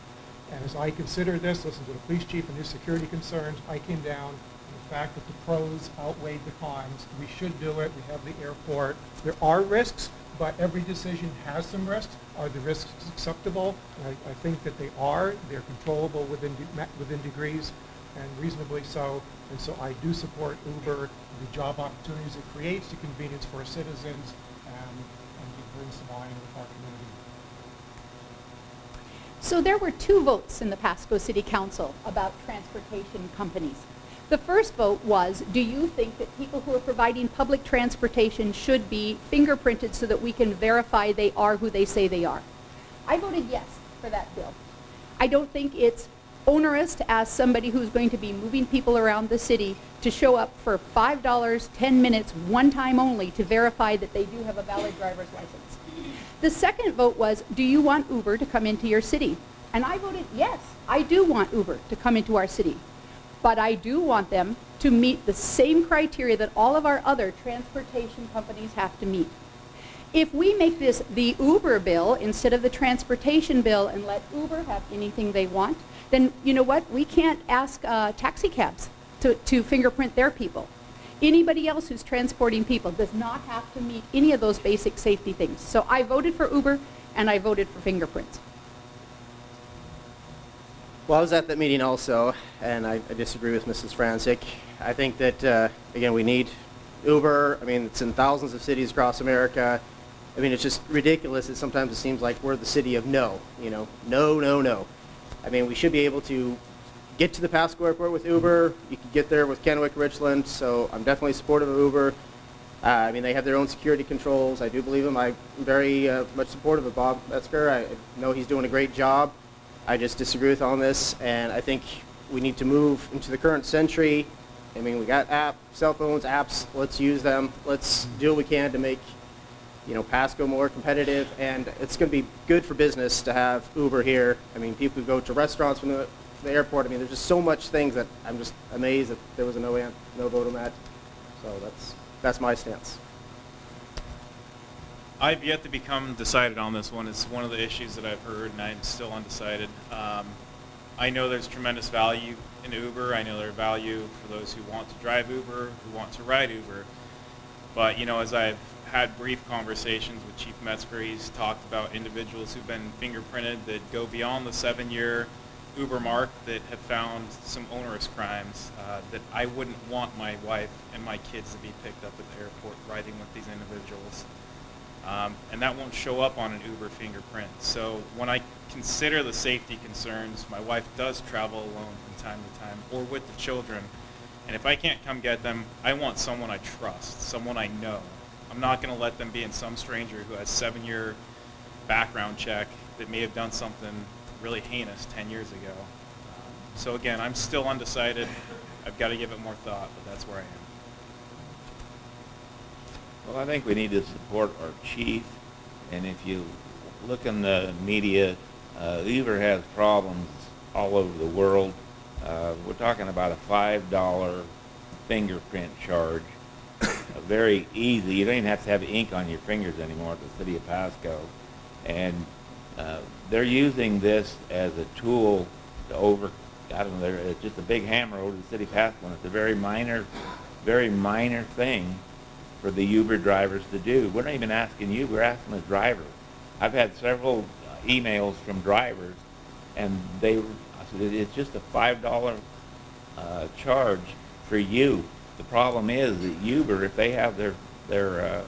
And as I consider this, listen to the police chief and his security concerns, I came down to the fact that the pros outweighed the cons. We should do it. We have the airport. There are risks, but every decision has some risks. Are the risks acceptable? I think that they are. They're controllable within degrees, and reasonably so. And so I do support Uber, the job opportunities it creates, the convenience for our citizens, and it brings some line with our community.
So there were 2 votes in the Pasco City Council about transportation companies. The first vote was, do you think that people who are providing public transportation should be fingerprinted so that we can verify they are who they say they are? I voted yes for that bill. I don't think it's onerous to ask somebody who's going to be moving people around the city to show up for $5, 10 minutes, one time only, to verify that they do have a valid driver's license. The second vote was, do you want Uber to come into your city? And I voted yes, I do want Uber to come into our city. But I do want them to meet the same criteria that all of our other transportation companies have to meet. If we make this the Uber bill instead of the transportation bill and let Uber have anything they want, then you know what? We can't ask taxi cabs to fingerprint their people. Anybody else who's transporting people does not have to meet any of those basic safety things. So I voted for Uber and I voted for fingerprints.
Well, I was at that meeting also, and I disagree with Mrs. Franczyk. I think that, again, we need Uber. I mean, it's in thousands of cities across America. I mean, it's just ridiculous that sometimes it seems like we're the city of no, you know, no, no, no. I mean, we should be able to get to the Pasco Airport with Uber. You can get there with Kennewick, Richland, so I'm definitely supportive of Uber. I mean, they have their own security controls. I do believe them. I'm very much supportive of Bob Metzger. I know he's doing a great job. I just disagree with on this, and I think we need to move into the current century. I mean, we got cell phones, apps. Let's use them. Let's do what we can to make, you know, Pasco more competitive, and it's going to be good for business to have Uber here. I mean, people who go to restaurants from the airport. I mean, there's just so much things that I'm just amazed that there was a no vote on that. So that's my stance.
I've yet to become decided on this one. It's one of the issues that I've heard, and I'm still undecided. I know there's tremendous value in Uber. I know there's value for those who want to drive Uber, who want to ride Uber. But, you know, as I've had brief conversations with Chief Metzger, he's talked about individuals who've been fingerprinted that go beyond the 7-year Uber mark that have found some onerous crimes that I wouldn't want my wife and my kids to be picked up at the airport riding with these individuals. And that won't show up on an Uber fingerprint. So when I consider the safety concerns, my wife does travel alone from time to time or with the children. And if I can't come get them, I want someone I trust, someone I know. I'm not going to let them be in some stranger who has 7-year background check that may have done something really heinous 10 years ago. So again, I'm still undecided. I've got to give it more thought, but that's where I am.
Well, I think we need to support our chief, and if you look in the media, Uber has problems all over the world. We're talking about a $5 fingerprint charge. Very easy. You don't even have to have ink on your fingers anymore at the city of Pasco. And they're using this as a tool to I don't know, it's just a big hammer over the city of Pasco, and it's a very minor thing for the Uber drivers to do. We're not even asking you, we're asking the driver. I've had several emails from drivers, and it's just a $5 charge for you. The problem is that Uber, if they have their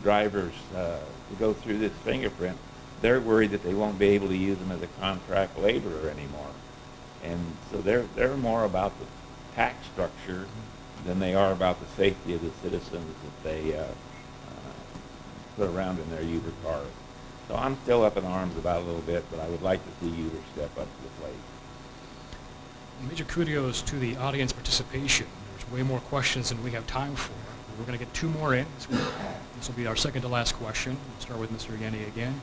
drivers to go through this fingerprint, they're worried that they won't be able to use them as a contract laborer anymore. And so they're more about the tax structure than they are about the safety of the citizens that they put around in their Uber cars. So I'm still up in arms about it a little bit, but I would like to see Uber step up to the plate.
Major kudos to the audience participation. There's way more questions than we have time for. We're going to get 2 more in. This will be our second to last question. We'll start with Mr. Yenny again.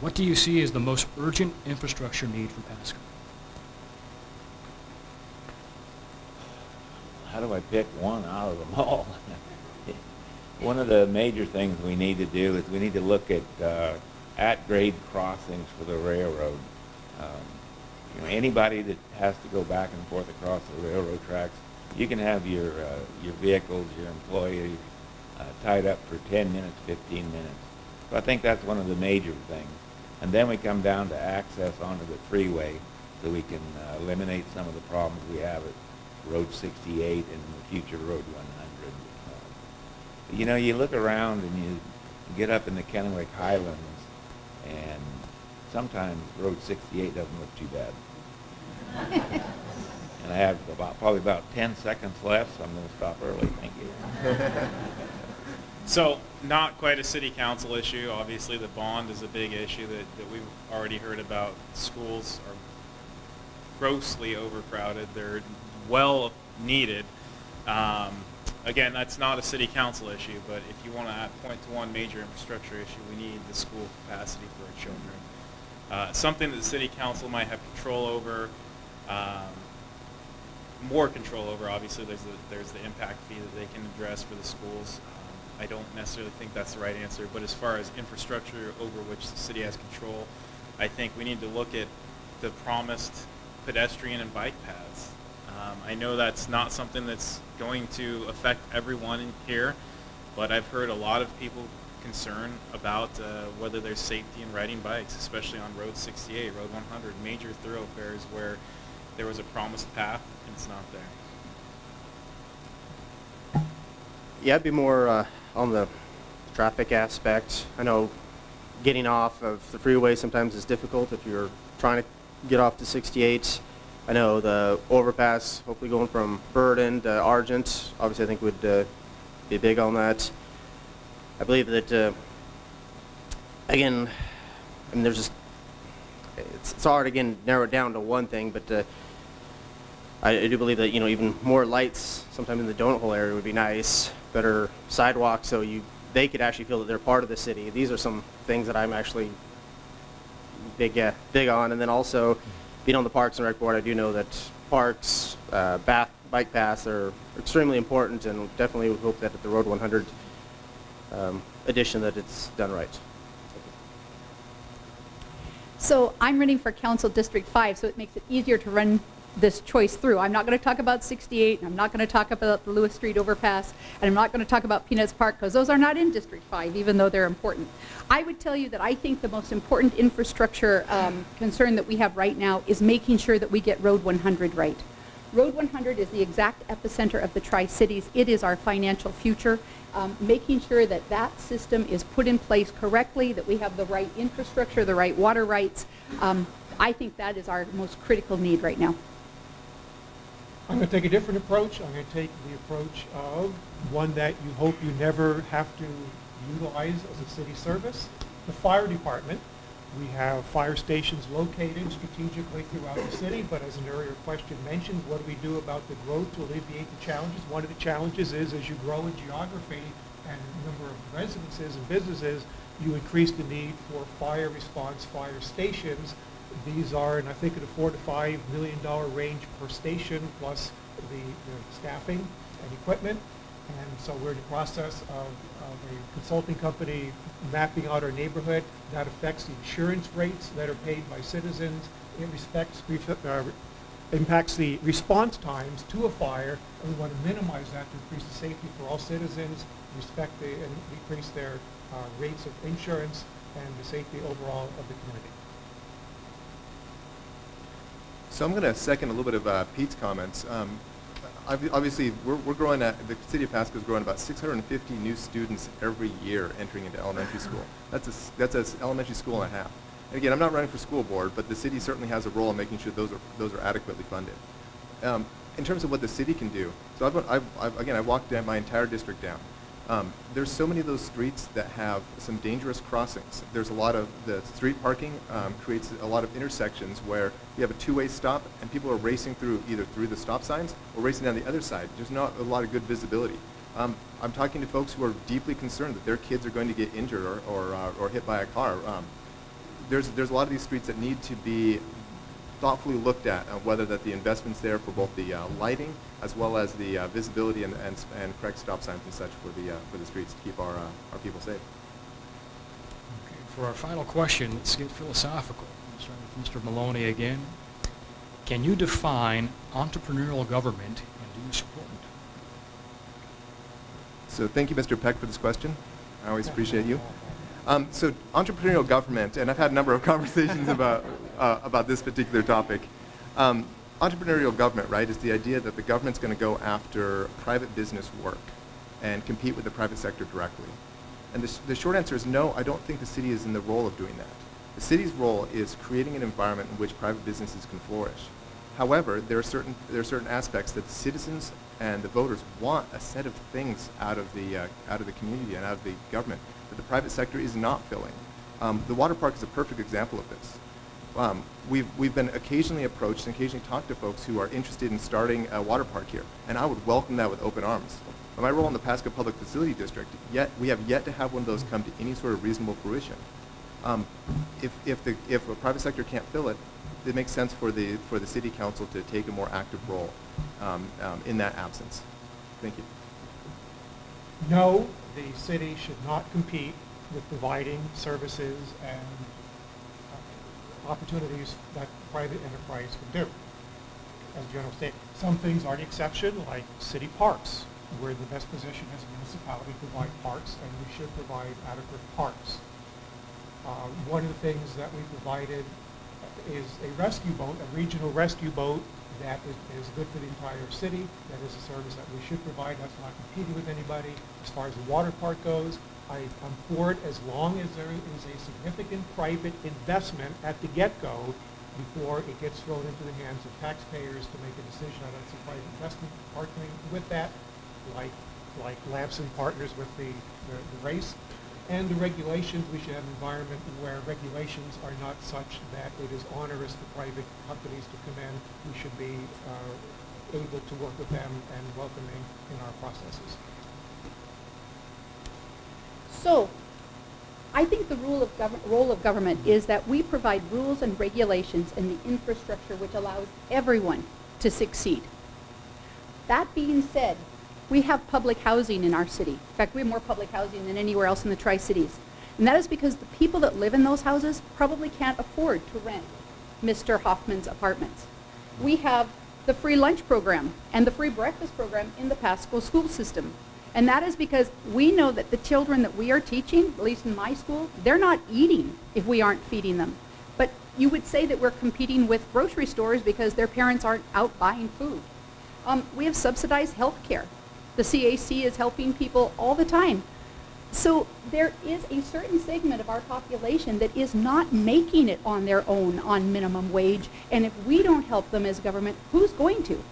What do you see as the most urgent infrastructure need for Pasco?
How do I pick one out of them all? One of the major things we need to do is we need to look at grade crossings for the railroad. You know, anybody that has to go back and forth across the railroad tracks, you can have your vehicles, your employees tied up for 10 minutes, 15 minutes. So I think that's one of the major things. And then we come down to access onto the freeway so we can eliminate some of the problems we have at Road 68 and in the future Road 100. You know, you look around and you get up in the Kennewick Highlands, and sometimes Road 68 doesn't look too bad. And I have probably about 10 seconds left, so I'm going to stop early. Thank you.
So, not quite a city council issue. Obviously, the bond is a big issue that we've already heard about. Schools are grossly overcrowded. They're well needed. Again, that's not a city council issue, but if you want to point to one major infrastructure issue, we need the school capacity for our children. Something that the city council might have control over. more control over. Obviously, there's the impact fee that they can address for the schools. I don't necessarily think that's the right answer, but as far as infrastructure over which the city has control, I think we need to look at the promised pedestrian and bike paths. I know that's not something that's going to affect everyone in here, but I've heard a lot of people concerned about whether there's safety in riding bikes, especially on Road 68, Road 100, major thoroughfares where there was a promised path and it's not there.
Yeah, I'd be more on the traffic aspect. I know getting off of the freeway sometimes is difficult if you're trying to get off to 68. I know the overpass, hopefully going from Burden to Argent, obviously I think would be big on that. I believe that, again, I mean, there's just, it's hard, again, narrow it down to one thing, but I do believe that, you know, even more lights sometime in the donut hole area would be nice, better sidewalks so they could actually feel that they're part of the city. These are some things that I'm actually big on. And then also, being on the Parks and Rec Board, I do know that parks, bike paths are extremely important, and definitely would hope that at the Road 100 edition that it's done right.
So I'm running for Council District 5, so it makes it easier to run this choice through. I'm not going to talk about 68, and I'm not going to talk about the Lewis Street overpass, and I'm not going to talk about Peanuts Park, because those are not in District 5, even though they're important. I would tell you that I think the most important infrastructure concern that we have right now is making sure that we get Road 100 right. Road 100 is the exact epicenter of the Tri-Cities. It is our financial future. Making sure that that system is put in place correctly, that we have the right infrastructure, the right water rights. I think that is our most critical need right now.
I'm going to take a different approach. I'm going to take the approach of one that you hope you never have to utilize as a city service. The fire department. We have fire stations located strategically throughout the city, but as an earlier question mentioned, what do we do about the growth to alleviate the challenges? One of the challenges is as you grow in geography and number of residences and businesses, you increase the need for fire response fire stations. These are, and I think, at a $4 to $5 million range per station, plus the staffing and equipment. And so we're in the process of a consulting company mapping out our neighborhood. That affects the insurance rates that are paid by citizens. It impacts the response times to a fire, and we want to minimize that to increase the safety for all citizens, and decrease their rates of insurance and the safety overall of the community.
So I'm going to second a little bit of Pete's comments. Obviously, we're growing the city of Pasco is growing about 650 new students every year entering into elementary school. That's an elementary school and a half. And again, I'm not running for school board, but the city certainly has a role in making sure those are adequately funded. In terms of what the city can do, so I've walked down my entire district down. There's so many of those streets that have some dangerous crossings. There's a lot of the street parking creates a lot of intersections where you have a two-way stop and people are racing either through the stop signs or racing down the other side. There's not a lot of good visibility. I'm talking to folks who are deeply concerned that their kids are going to get injured or hit by a car. There's a lot of these streets that need to be thoughtfully looked at, whether that the investment's there for both the lighting as well as the visibility and correct stop signs and such for the streets to keep our people safe.
Okay, for our final question, let's get philosophical. We'll start with Mr. Maloney again. Can you define entrepreneurial government, and do you support it?
So thank you, Mr. Peck, for this question. I always appreciate you. So entrepreneurial government, and I've had a number of conversations about this particular topic. Entrepreneurial government, right, is the idea that the government's going to go after private business work and compete with the private sector directly. And the short answer is no, I don't think the city is in the role of doing that. The city's role is creating an environment in which private businesses can flourish. However, there are certain aspects that the citizens and the voters want a set of things out of the community and out of the government that the private sector is not filling. The water park is a perfect example of this. We've been occasionally approached and occasionally talked to folks who are interested in starting a water park here, and I would welcome that with open arms. In my role in the Pasco Public Facility District, we have yet to have one of those come to any sort of reasonable fruition. If a private sector can't fill it, it makes sense for the city council to take a more active role in that absence. Thank you.
No, the city should not compete with providing services and opportunities that private enterprise can do. As a general statement, some things are the exception, like city parks. We're in the best position as a municipality to provide parks, and we should provide adequate parks. One of the things that we provided is a rescue boat, a regional rescue boat that is good for the entire city. That is a service that we should provide. That's not competing with anybody. As far as the water park goes, I'm for it as long as there is a significant private investment at the get-go before it gets thrown into the hands of taxpayers to make a decision on that's a private investment partnering with that, like Lamson partners with the race. And the regulations, we should have an environment where regulations are not such that it is onerous for private companies to come in. We should be able to work with them and welcoming in our processes.
So, I think the role of government is that we provide rules and regulations and the infrastructure which allows everyone to succeed. That being said, we have public housing in our city. In fact, we have more public housing than anywhere else in the Tri-Cities. And that is because the people that live in those houses probably can't afford to rent Mr. Hoffman's apartments. We have the free lunch program and the free breakfast program in the Pasco school system. And that is because we know that the children that we are teaching, at least in my school, they're not eating if we aren't feeding them. But you would say that we're competing with grocery stores because their parents aren't out buying food. We have subsidized health care. The CAC is helping people all the time. So there is a certain segment of our population that is not making it on their own on minimum wage. And if we don't help them as government, who's going to?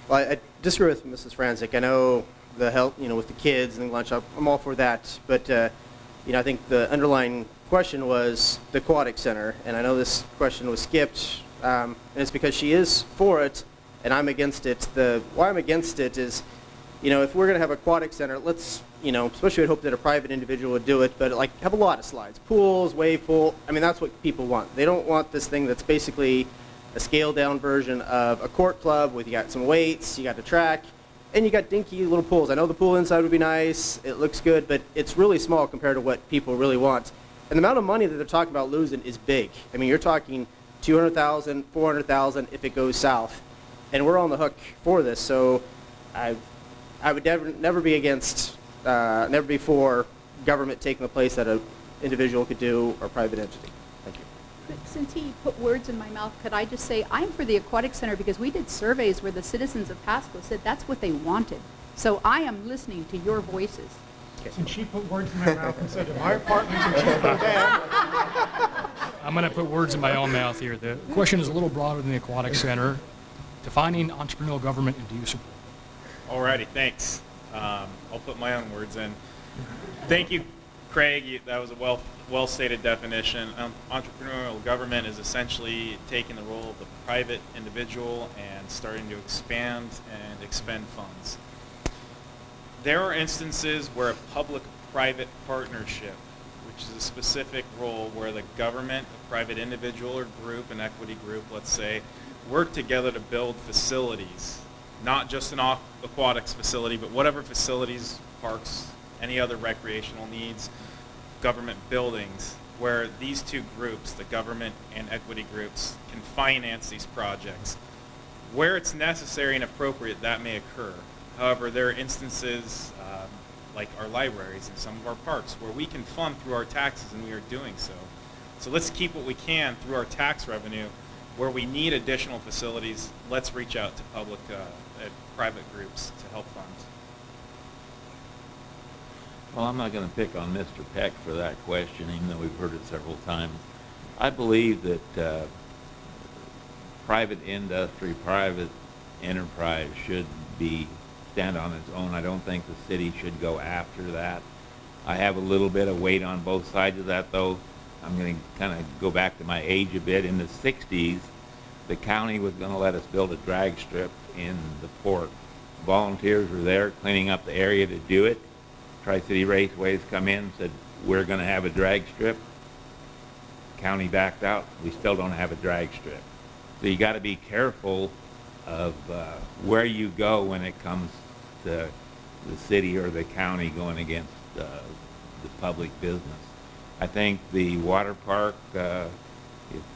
Well, I disagree with Mrs. Franzik. I know the help, with the kids and the lunch, I'm all for that. But, I think the underlying question was the aquatic center. And I know this question was skipped, and it's because she is for it, and I'm against it. Why I'm against it is, if we're going to have an aquatic center, let's, especially I'd hope that a private individual would do it, but have a lot of slides, pools, wave pool. I mean, that's what people want. They don't want this thing that's basically a scaled down version of a court club with you got some weights, you got the track, and you got dinky little pools. I know the pool inside would be nice, it looks good, but it's really small compared to what people really want. And the amount of money that they're talking about losing is big. I mean, you're talking $200,000, $400,000 if it goes south. And we're on the hook for this, so I would never be against, never be for government taking the place that an individual could do or private entity. Thank you.
But since he put words in my mouth, could I just say I'm for the aquatic center because we did surveys where the citizens of Pasco said that's what they wanted. So I am listening to your voices.
Since she put words in my mouth and said, my apartments are cheaper than that.
I'm going to put words in my own mouth here. The question is a little broader than the aquatic center. Defining entrepreneurial government and do you support it?
Alrighty, thanks. I'll put my own words in. Thank you, Craig. That was a well stated definition. Entrepreneurial government is essentially taking the role of the private individual and starting to expand and expend funds. There are instances where a public-private partnership, which is a specific role where the government, a private individual or group, an equity group, let's say, work together to build facilities, not just an aquatics facility, but whatever facilities, parks, any other recreational needs, government buildings, where these two groups, the government and equity groups, can finance these projects. Where it's necessary and appropriate, that may occur. However, there are instances like our libraries and some of our parks where we can fund through our taxes, and we are doing so. So let's keep what we can through our tax revenue. Where we need additional facilities, let's reach out to public and private groups to help fund.
Well, I'm not going to pick on Mr. Peck for that question, even though we've heard it several times. I believe that private industry, private enterprise should stand on its own. I don't think the city should go after that. I have a little bit of weight on both sides of that, though. I'm going to kind of go back to my age a bit. In the 60s, the county was going to let us build a drag strip in the port. Volunteers were there cleaning up the area to do it. Tri-City Raceways come in and said, we're going to have a drag strip. county backed out. We still don't have a drag strip. So you got to be careful of where you go when it comes to the city or the county going against the public business. I think the water park, if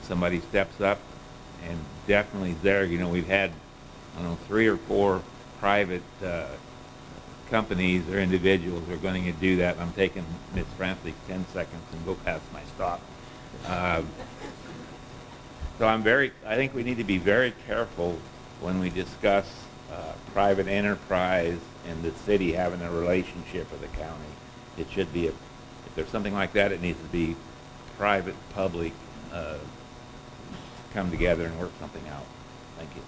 somebody steps up, and definitely there, you know, we've had, I don't know, 3 or 4 private companies or individuals are going to do that. I'm taking Ms. Francis 10 seconds and go past my stop. So I think we need to be very careful when we discuss private enterprise and the city having a relationship with the county. It should be, if there's something like that, it needs to be private, public, come together and work something out. Thank you.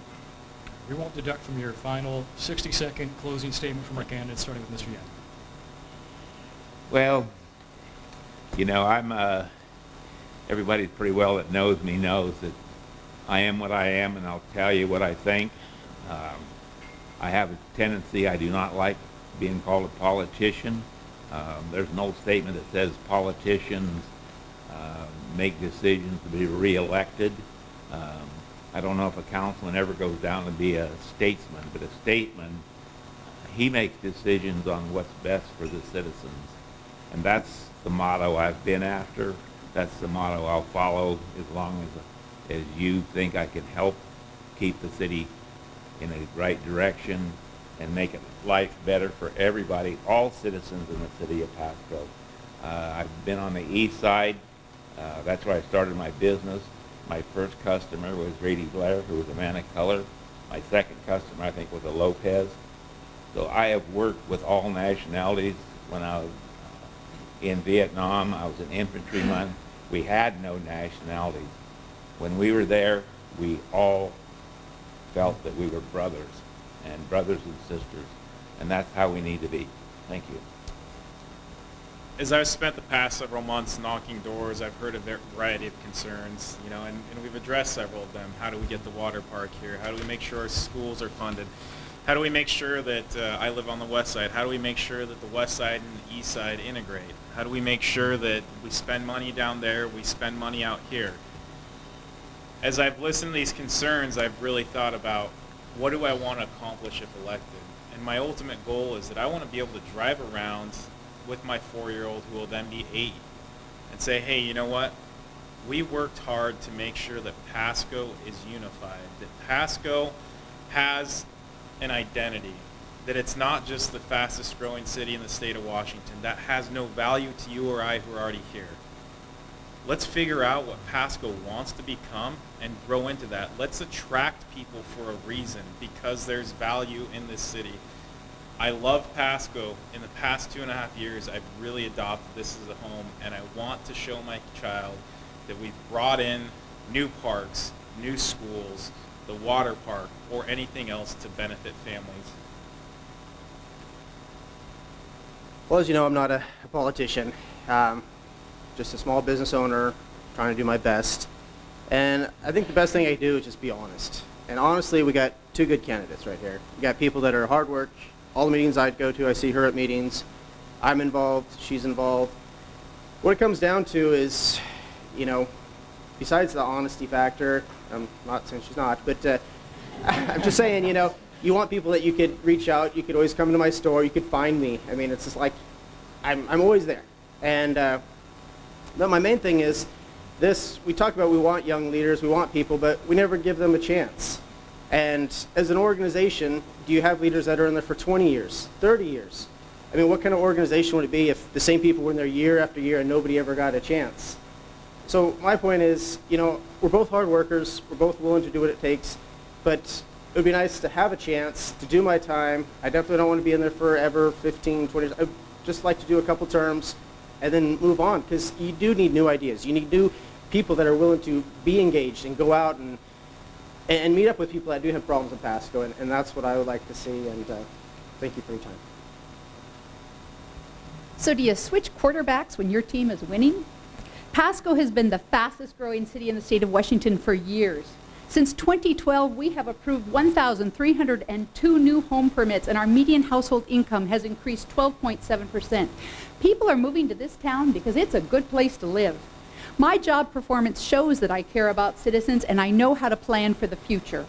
We won't deduct from your final 60-second closing statement from our candidates, starting with Mr. Yan.
Well, you know, everybody pretty well that knows me knows that I am what I am, and I'll tell you what I think. I have a tendency, I do not like being called a politician. There's an old statement that says politicians make decisions to be reelected. I don't know if a councilman ever goes down to be a statesman, but a statesman, he makes decisions on what's best for the citizens. And that's the motto I've been after. That's the motto I'll follow as long as you think I can help keep the city in the right direction and make it life better for everybody, all citizens in the city of Pasco. I've been on the east side. That's where I started my business. My first customer was Grady Blair, who was a man of color. My second customer, I think, was a Lopez. So I have worked with all nationalities. When I was in Vietnam, I was an infantryman. We had no nationalities. When we were there, we all felt that we were brothers and sisters, and that's how we need to be. Thank you.
As I've spent the past several months knocking doors, I've heard a variety of concerns, you know, and we've addressed several of them. How do we get the water park here? How do we make sure our schools are funded? How do we make sure that I live on the west side? How do we make sure that the west side and the east side integrate? How do we make sure that we spend money down there, we spend money out here? As I've listened to these concerns, I've really thought about what do I want to accomplish if elected? And my ultimate goal is that I want to be able to drive around with my 4-year-old, who will then be 8, and say, hey, you know what? We worked hard to make sure that Pasco is unified, that Pasco has an identity, that it's not just the fastest growing city in the state of Washington. That has no value to you or I who are already here. Let's figure out what Pasco wants to become and grow into that. Let's attract people for a reason, because there's value in this city. I love Pasco. In the past 2.5 years, I've really adopted this as a home, and I want to show my child that we've brought in new parks, new schools, the water park, or anything else to benefit families.
Well, as you know, I'm not a politician. Just a small business owner trying to do my best. And I think the best thing I do is just be honest. And honestly, we got 2 good candidates right here. We got people that are hard work. All the meetings I'd go to, I see her at meetings. I'm involved, she's involved. What it comes down to is, you know, besides the honesty factor, I'm not saying she's not, but I'm just saying, you know, you want people that you could reach out, you could always come to my store, you could find me. I mean, it's just like, I'm always there. And but my main thing is this, we talk about we want young leaders, we want people, but we never give them a chance. And as an organization, do you have leaders that are in there for 20 years, 30 years? I mean, what kind of organization would it be if the same people were in there year after year and nobody ever got a chance? So my point is, you know, we're both hard workers, we're both willing to do what it takes, but it would be nice to have a chance to do my time. I definitely don't want to be in there forever, 15, 20 years. I'd just like to do a couple terms and then move on, because you do need new ideas. You need new people that are willing to be engaged and go out and meet up with people that do have problems in Pasco, and that's what I would like to see, and thank you for your time.
So do you switch quarterbacks when your team is winning? Pasco has been the fastest growing city in the state of Washington for years. Since 2012, we have approved 1,302 new home permits, and our median household income has increased 12.7%. People are moving to this town because it's a good place to live. My job performance shows that I care about citizens and I know how to plan for the future.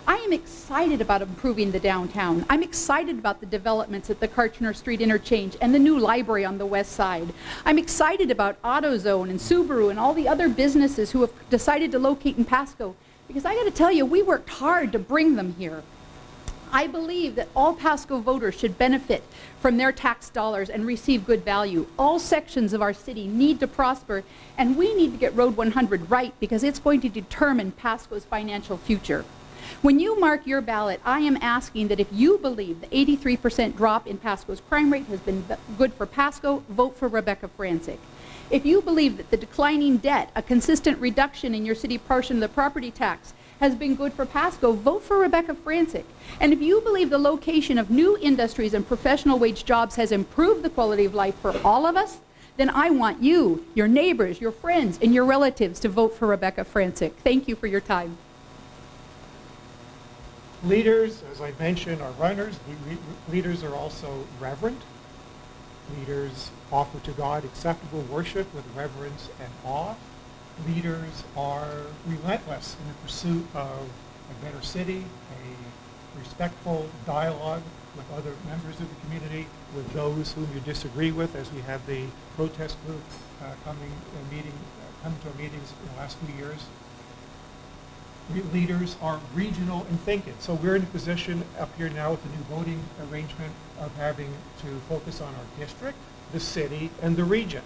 I am excited about improving the downtown. I'm excited about the developments at the Kartchner Street interchange and the new library on the west side. I'm excited about AutoZone and Subaru and all the other businesses who have decided to locate in Pasco, because I got to tell you, we worked hard to bring them here. I believe that all Pasco voters should benefit from their tax dollars and receive good value. All sections of our city need to prosper, and we need to get Road 100 right because it's going to determine Pasco's financial future. When you mark your ballot, I am asking that if you believe the 83% drop in Pasco's crime rate has been good for Pasco, vote for Rebecca Francic. If you believe that the declining debt, a consistent reduction in your city portion of the property tax, has been good for Pasco, vote for Rebecca Francic. And if you believe the location of new industries and professional wage jobs has improved the quality of life for all of us, then I want you, your neighbors, your friends, and your relatives to vote for Rebecca Francic. Thank you for your time.
Leaders, as I mentioned, are runners. Leaders are also reverent. Leaders offer to God acceptable worship with reverence and awe. Leaders are relentless in the pursuit of a better city, a respectful dialogue with other members of the community, with those whom you disagree with, as we have the protest group coming to our meetings in the last few years. Leaders are regional in thinking. So we're in a position up here now with the new voting arrangement of having to focus on our district, the city, and the region.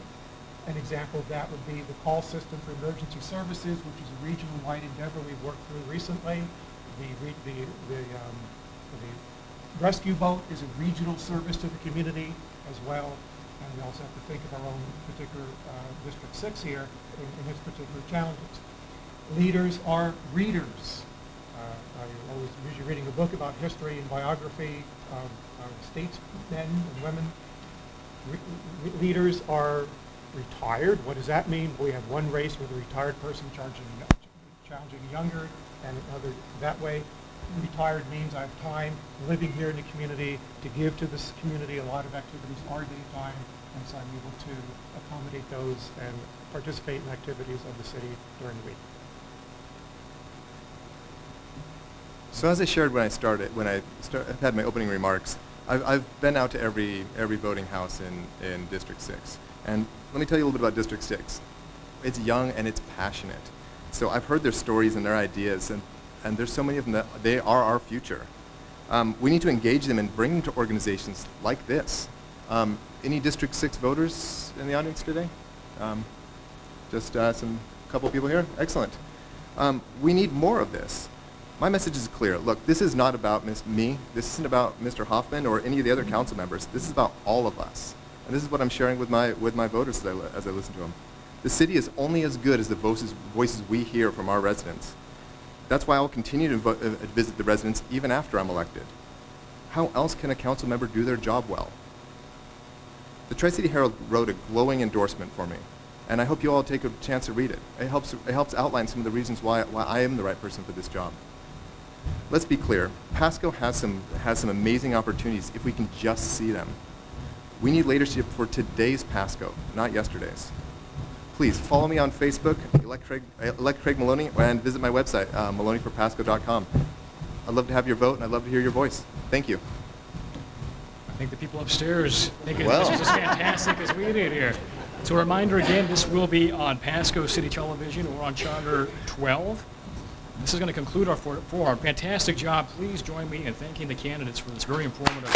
An example of that would be the call system for emergency services, which is a regional-wide endeavor we've worked through recently. The rescue boat is a regional service to the community as well. And we also have to think of our own particular District 6 here in its particular challenges. Leaders are readers. I was usually reading a book about history and biography of statesmen and women. Leaders are retired. What does that mean? We have one race with a retired person challenging younger, and another that way. Retired means I have time living here in the community to give to this community. A lot of activities are daytime, and so I'm able to accommodate those and participate in activities of the city during the week.
So as I shared when I had my opening remarks, I've been out to every voting house in District 6. And let me tell you a little bit about District 6. It's young and it's passionate. So I've heard their stories and their ideas, and there's so many of them that they are our future. We need to engage them and bring them to organizations like this. Any District 6 voters in the audience today? Just some couple people here? Excellent. We need more of this. My message is clear. Look, this is not about me. This isn't about Mr. Hoffman or any of the other council members. This is about all of us. And this is what I'm sharing with my voters as I listen to them. The city is only as good as the voices we hear from our residents. That's why I'll continue to visit the residents even after I'm elected. How else can a council member do their job well? The Tri-City Herald wrote a glowing endorsement for me, and I hope you all take a chance to read it. It helps outline some of the reasons why I am the right person for this job. Let's be clear, Pasco has some amazing opportunities if we can just see them. We need leadership for today's Pasco, not yesterday's. Please follow me on Facebook, elect Craig Maloney, and visit my website, maloneyforpasco.com. I'd love to have your vote, and I'd love to hear your voice. Thank you.
I think the people upstairs think this was as fantastic as we did here. So a reminder again, this will be on Pasco City Television or on Charter 12. This is going to conclude our forum. Fantastic job. Please join me in thanking the candidates for this very informative.